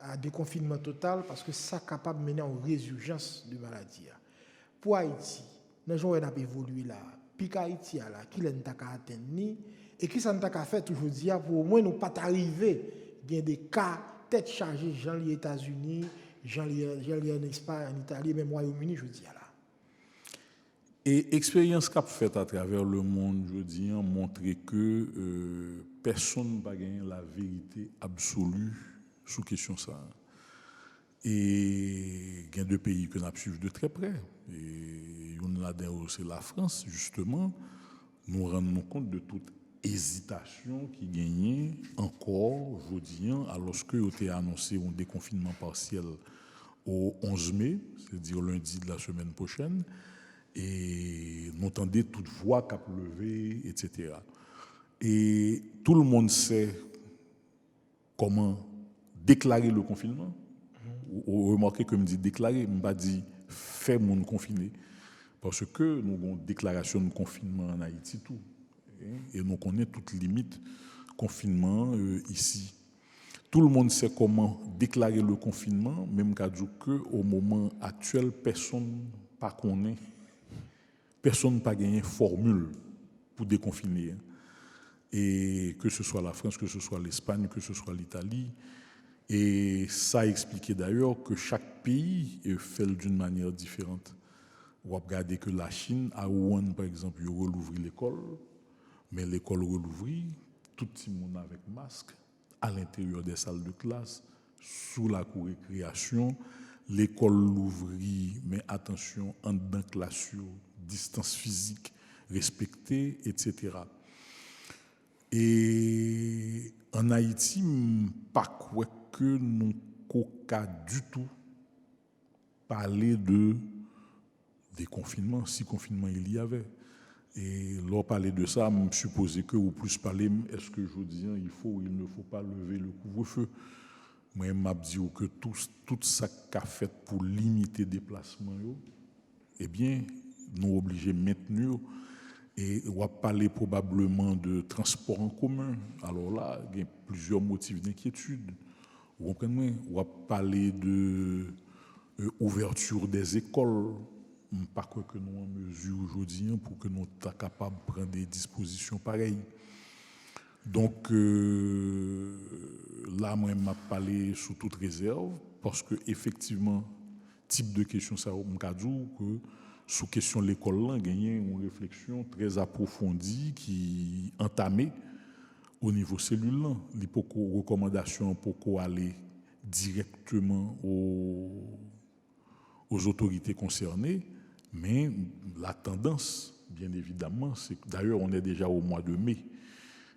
à déconfinement total parce que ça est capable de mener à une résurgence de maladie. Pour Haïti, nous avons évolué là, puis Haïti, là, qui l'a atteint, et qui ça n'a pas fait aujourd'hui pour au moins nous pas arriver il y a des cas tête chargée gens les États-Unis, gens les en Espagne, en Italie, même au Royaume-Uni, je dis là. Et expérience qu'a faite à travers le monde, je dis, a montré que personne n'a gagné la vérité absolue sous question ça. Et il y a 2 pays que nous suivons de très près. Et une là-dedans, c'est la France, justement. Nous rendons compte de toute hésitation qui gagnait encore, je dis, alors qu'il était annoncé un déconfinement partiel au 11 mai, c'est-à-dire lundi de la semaine prochaine. Et nous entendons toute voix qui a levé, etc. Et tout le monde sait comment déclarer le confinement. Vous remarquez que je dis déclarer, je ne pas dire faire mon confiné. Parce que nous avons une déclaration de confinement en Haïti, tout. Et nous connaissons toutes les limites confinement ici. Tout le monde sait comment déclarer le confinement, même qu'au moment actuel, personne ne connaît. Personne n'a pas gagné formule pour déconfiner. Et que ce soit la France, que ce soit l'Espagne, que ce soit l'Italie. Et ça a expliqué d'ailleurs que chaque pays fait d'une manière différente. On va regarder que la Chine, à Wuhan par exemple, il rouvre l'école, mais l'école rouvre, tout le monde avec masque. à l'intérieur des salles de classe, sous la cour récréation, l'école l'ouvrit, mais attention, en dedans classe, distance physique respectée, etc. Et en Haïti, je ne pas quoi que nous n'avons du tout parler de déconfinement, si confinement il y avait. Et lors parler de ça, je suppose que, ou plus parler, est-ce que je dis il faut ou il ne faut pas lever le couvre-feu. Moi, je m'a dit que tout ça qu'a fait pour limiter les déplacements, eh bien, nous obligés de maintenir. Et on va parler probablement de transport en commun. Alors là, il y a plusieurs motifs d'inquiétude. Vous comprenez? On va parler de ouverture des écoles. Pas quoi que nous en mesure aujourd'hui pour que nous soyons capables de prendre des dispositions pareilles. Donc là, moi, je vais parler sous toute réserve parce que effectivement, type de question, ça m'a dit que sous question de l'école, là, il y a une réflexion très approfondie qui est entamée au niveau cellulaire. Les recommandations pour aller directement aux autorités concernées, mais la tendance, bien évidemment, c'est que d'ailleurs on est déjà au mois de mai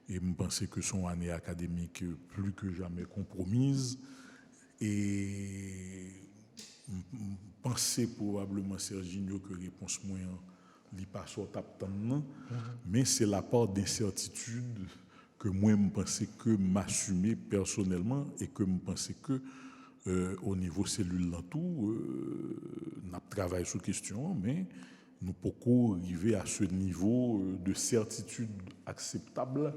et je pense que son année académique plus que jamais compromise et je pense probablement Serginho que réponse moyen n'est pas sortable mais c'est la part d'incertitude que moi je pense que m'assumer personnellement et que je pense que au niveau cellulaire tout, nous travaillons sur question, mais nous pouvons arriver à ce niveau de certitude acceptable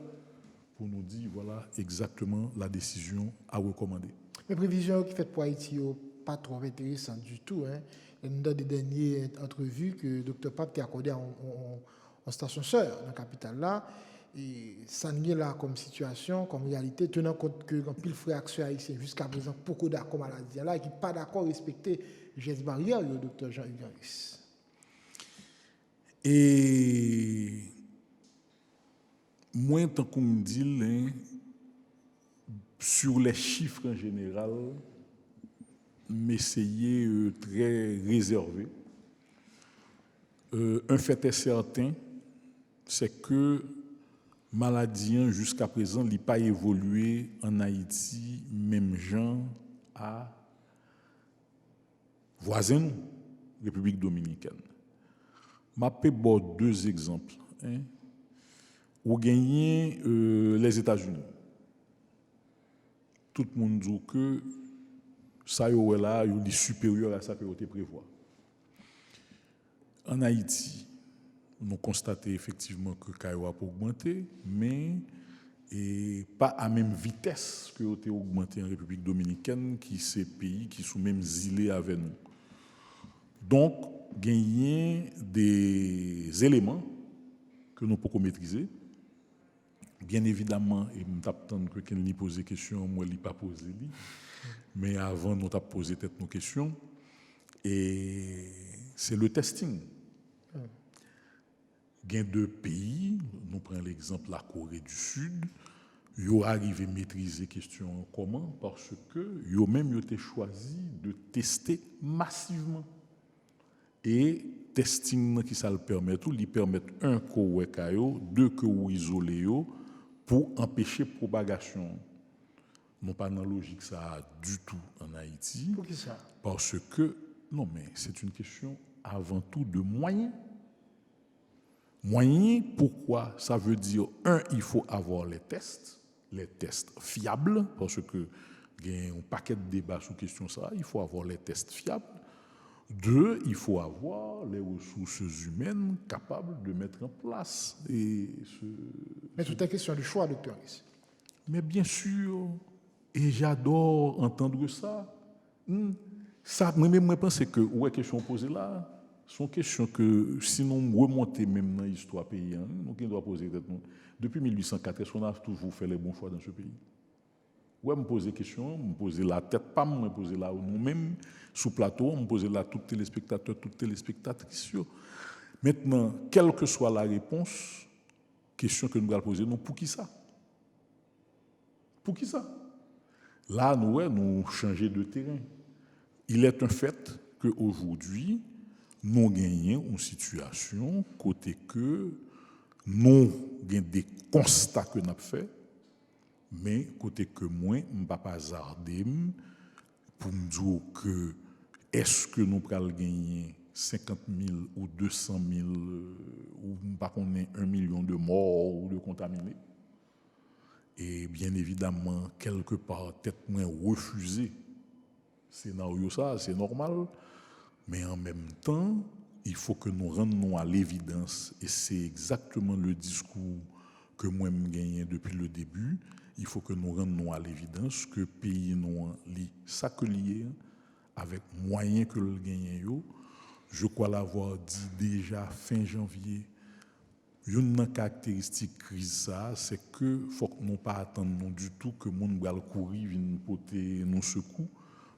pour nous dire voilà exactement la décision à recommander. Les prévisions qui faites pour Haïti sont pas trop intéressantes du tout. Hein. Et nous avons des dernières entrevues que le Dr Pape a accordées en station sœur dans la capitale là. Et ça n'est là comme situation, comme réalité, tenant compte que quand pile frère action haïtien jusqu'à présent, beaucoup d'accord maladie là, et qui pas d'accord respecter les gestes barrières, le docteur Jean-Yves Harris. Et moi, tant qu'on me dit, sur les chiffres en général, m'essayer très réservé. Un fait est certain, c'est que maladie jusqu'à présent n'a pas évolué en Haïti, même genre à voisin, République dominicaine. Je vais vous deux exemples. Vous gagnez les États-Unis. Tout le monde dit que ça est là, il est supérieur à ça que vous prévoit. En Haïti, nous constatons effectivement que Cairo a augmenté, mais pas à la même vitesse que a augmenté en République dominicaine, qui c'est pays qui sont même îlés avec nous. Donc, gagner des éléments que nous pouvons maîtriser. Bien évidemment, et nous attendons que quelqu'un lui pose des questions, moi je ne pas poser. Mais avant, nous avons posé peut-être nos questions. Et c'est le testing. Il y a deux pays, nous prenons l'exemple de la Corée du Sud, ils ont arrivé à maîtriser la question comment, parce que ils ont même été choisi de tester massivement. Et testing qui ça le permet tout, il permet un ko kayo, deux ko isolé pour empêcher propagation. Non pas dans la logique ça du tout en Haïti. Pour qui ça? Parce que non mais c'est une question avant tout de moyens. Moyens, pourquoi? Ça veut dire, un, il faut avoir les tests fiables, parce que il y a un paquet de débats sur question ça, il faut avoir les tests fiables. Deux, il faut avoir les ressources humaines capables de mettre en place. Mais tout est question de choix, docteur. Mais bien sûr, et j'adore entendre ça. Ça, moi, je pense que, ouais, question posée là, sont questions que, si nous remontons même dans l'histoire pays, nous devons poser depuis 1804, est-ce qu'on a toujours fait les bons choix dans ce pays? Ouais, me poser question, me poser la tête, pas me poser là nous-mêmes, sous plateau, me poser là tous téléspectateurs, toutes téléspectatrices. Maintenant, quelle que soit la réponse, question que nous allons poser, nous, pour qui ça? Pour qui ça? Là, nous changeons de terrain. Il est un fait qu'aujourd'hui, nous gagnons une situation côté que nous avons des constats que nous avons faits, mais côté que moi, je ne vais pas hasarder pour me dire que est-ce que nous allons gagner 50 000 ou 200 000 ou pas qu'on ait 1 million de morts ou de contaminés. Et bien évidemment, quelque part, peut-être moins refuser scénario ça, c'est normal. Mais en même temps, il faut que nous rendions à l'évidence, et c'est exactement le discours que moi je gagne depuis le début. Il faut que nous rendions à l'évidence que le pays nous ça que lié avec moyens que le gagne. Je crois l'avoir dit déjà fin janvier. Une caractéristique crise ça, c'est que faut que nous pas attendre du tout que monde va courir vienne porter nos secours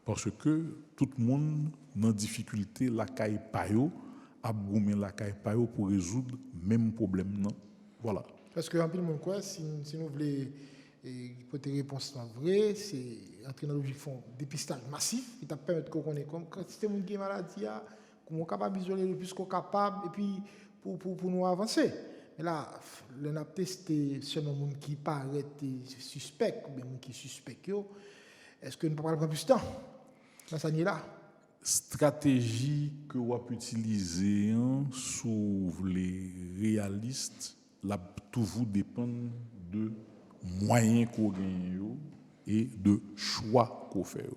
parce que tout le monde dans difficulté la caille payo a brûler la caille payo pour résoudre même problème non. Voilà. Parce que en plus monde quoi si nous voulons pour tes réponses vraies, c'est entrer dans l'objectif font dépistage massif qui t'a permettre qu'on connaisse comme quand c'est monde qui est maladie comment capable isoler le plus qu'on capable et puis pour nous avancer. Et là, on a testé seulement les gens qui paraissent suspects, ou bien les gens qui suspectent. Est-ce que nous ne pouvons pas prendre plus de temps dans cette année-là? Stratégie que vous pouvez utiliser sous les réalistes, là, tout vous dépend de moyens qu'on gagne et de choix qu'on fait.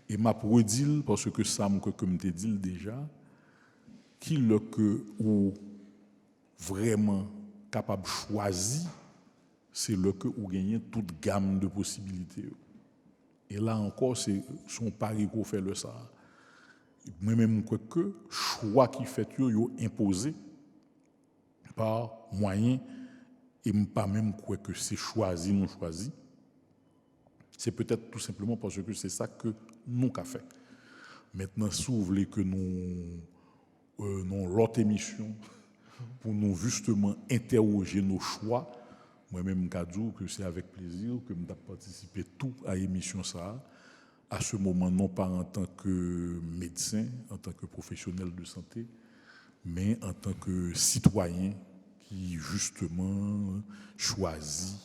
Et ma redire parce que ça, comme je dit déjà, qui le que ou vraiment capable de choisir, c'est le que vous gagnez toute gamme de possibilités. Et là encore, c'est son pari qu'on fait le ça. Moi-même, je crois que choix qui fait yo imposé par moyen et pas même quoi que c'est choisi, non choisi. C'est peut-être tout simplement parce que c'est ça que nous avons fait. Maintenant, si vous voulez que nous l'autre émission pour nous justement interroger nos choix, moi-même, je dis que c'est avec plaisir que je participe tout à l'émission ça. À ce moment, non pas en tant que médecin, en tant que professionnel de santé, mais en tant que citoyen qui justement choisit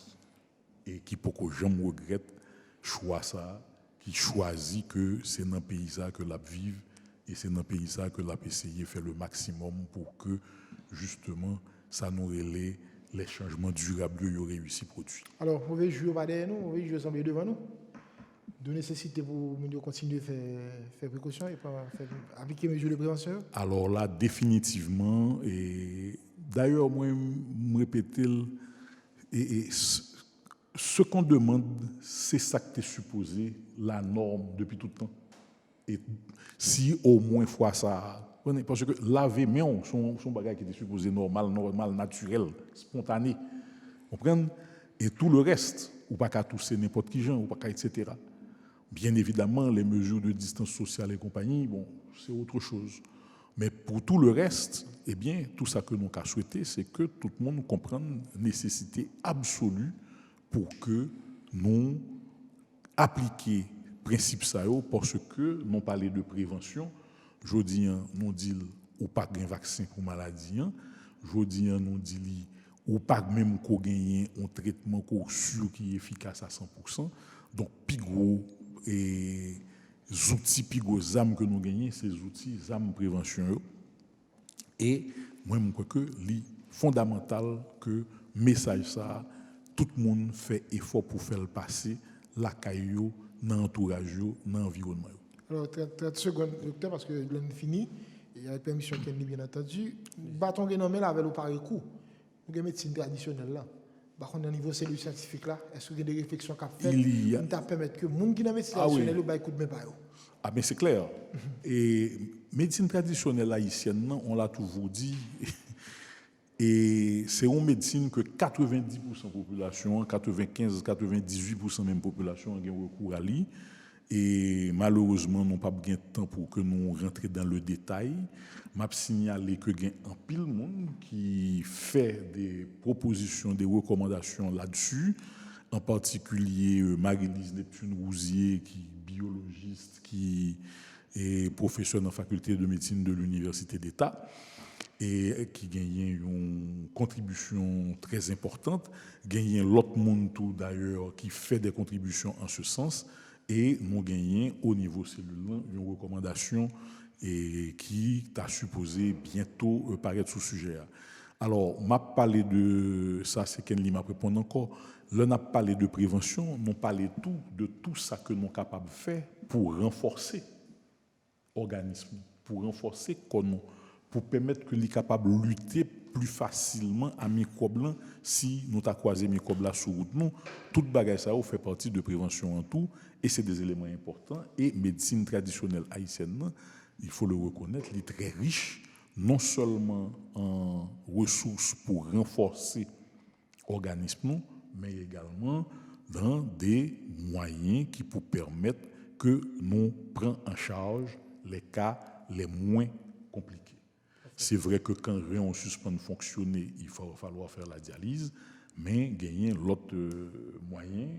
et qui, pour que je me regrette, choix ça, qui choisit que c'est dans le pays ça que la vive et c'est dans le pays ça que la essayer faire le maximum pour que justement ça nous relaie les changements durables y aurait réussi produit. Alors, on veut jouer derrière nous, on veut jouer ensemble devant nous. De nécessité pour continuer à faire précaution et pas appliquer les mesures de prévention. Alors là, définitivement, et d'ailleurs, moi, je répète, et ce qu'on demande, c'est ça que tu es supposé, la norme depuis tout le temps. Et si au moins fois ça, parce que laver main, son bagage qui était supposé normal, naturel, spontané, comprendre? Et tout le reste, ou pas qu'à tousser n'importe qui gens, ou pas qu'à etc. Bien évidemment, les mesures de distance sociale et compagnie, bon, c'est autre chose. Mais pour tout le reste, eh bien, tout ça que nous avons souhaité, c'est que tout le monde comprenne la nécessité absolue pour que nous appliquions le principe ça parce que nous parlons de prévention. Je dis, nous disons, ou pas de vaccin pour maladie. Je dis, nous disons, ou pas même qu'on gagne un traitement sûr qui est efficace à 100%. Donc, plus gros et les outils, plus gros armes que nous gagnons, c'est les outils, les armes de prévention. Et moi, je crois que c'est fondamental que le message ça, tout le monde fait effort pour faire le passer, la caillou, dans l'entourage, dans l'environnement. Alors, 30 secondes, docteur, parce que l'on fini, et avec permission qu'elle bien entendu, bâton renommé là avec le parcours. Nous avons médecine traditionnelle là. Par contre, au niveau cellule scientifique là, est-ce qu'il y a des réflexions qu'a fait pour permettre que les gens qui ont médecine traditionnelle le bail coup de main par eux? Ah ben c'est clair. Et médecine traditionnelle haïtienne, on l'a toujours dit. Et c'est une médecine que 90% de la population, 95-98% même population ont recours à lui. Et malheureusement, nous n'avons pas bien de temps pour que nous rentrions dans le détail. Je signalé que il y a un pile monde qui fait des propositions, des recommandations là-dessus. en particulier Marie-Lise Neptune-Rouzier, qui est biologiste, qui est professeur dans la faculté de médecine de l'Université d'État, et qui gagne une contribution très importante. Gagne l'autre monde tout d'ailleurs qui fait des contributions en ce sens, et nous gagnons au niveau cellulaire une recommandation et qui t'a supposé bientôt paraître sous sujet. Alors, m'a parlé de ça, c'est qu'elle m'a répondu encore. Là, on a parlé de prévention, on a parlé de tout ça que nous sommes capables de faire pour renforcer l'organisme, pour renforcer comment, pour permettre que les capables de lutter plus facilement à microbes si nous avons croisé microbes là sur route nous. Toute bagaille ça fait partie de prévention en tout et c'est des éléments importants. Et médecine traditionnelle haïtienne, il faut le reconnaître, elle est très riche, non seulement en ressources pour renforcer l'organisme, mais également dans des moyens qui pour permettre que nous prenions en charge les cas les moins compliqués. C'est vrai que quand rien suspend de fonctionner, il va falloir faire la dialyse, mais gagner l'autre moyen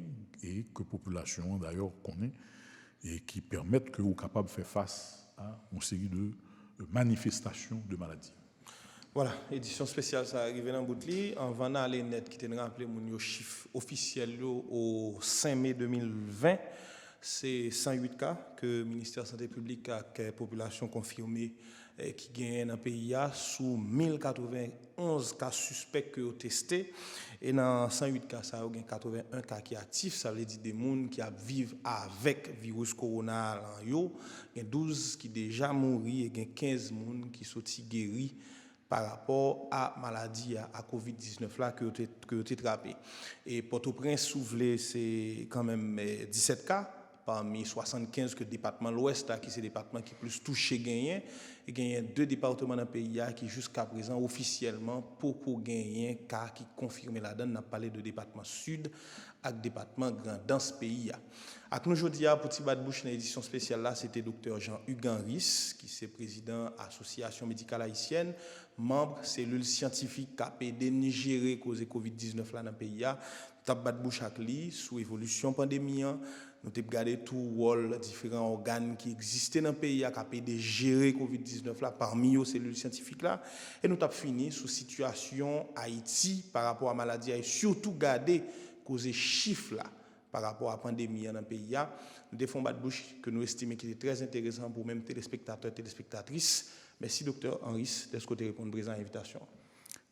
et que la population d'ailleurs connaît et qui permettent que vous capable de faire face à une série de manifestations de maladies. Voilà, édition spéciale, ça arrive dans Boutli. En venant aller net, qui t'a rappelé mon chiffre officiel au 5 mai 2020, c'est 108 cas que le ministère de la Santé publique a que population confirmée qui gagne dans le pays sous 1091 cas suspects que ont testés. Et dans 108 cas, ça a 81 cas qui sont actifs. Ça veut dire des gens qui vivent avec le virus corona. Il y a 12 qui sont déjà morts et il y a 15 personnes qui sont guéris par rapport à la maladie, à Covid-19 là, que vous avez attrapé. Et Port-au-Prince, souvelé, c'est quand même 17 cas. Parmi 75 que le département de l'Ouest, qui est le département qui est plus touché, gagné. Et il y a 2 départements dans le pays qui, jusqu'à présent, officiellement, pour gagner cas qui confirment la donne. On a parlé de département Sud et de département Grand dans ce pays. Avec nous aujourd'hui, pour Petit Bad Bouche, dans l'édition spéciale, là, c'était Dr Jean-Hugues Henris, qui est président de l'Association médicale haïtienne, membre cellule scientifique KPD Nigéré cause Covid-19 là dans le pays. Tap Bad Bouche avec lui, sous évolution pandémie. Nous avons regardé tous les différents organes qui existaient dans le pays, qui ont géré Covid-19 là, parmi les cellules scientifiques là. Et nous avons fini sur la situation Haïti par rapport à la maladie et surtout garder cause chiffres là par rapport à la pandémie dans le pays. Nous avons fait bouche que nous estimons qu'il est très intéressant pour même téléspectateurs et téléspectatrices. Merci, Dr Henris, de ce côté répondre présent à l'invitation.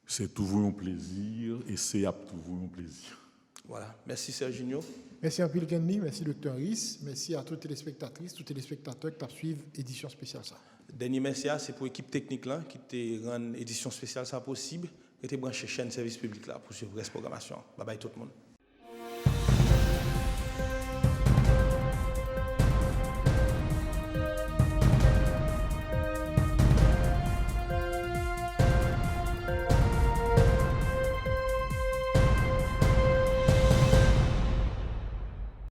C'est toujours un plaisir et c'est toujours un plaisir. Voilà. Merci, Serginho. Merci à Kenny, merci Dr Henris, merci à toutes les téléspectatrices, tous les téléspectateurs qui suivent l'édition spéciale ça. Dernier merci, c'est pour l'équipe technique là, qui te rend l'édition spéciale ça possible et te branché chaîne service public là pour suivre la programmation. Bye bye tout le monde.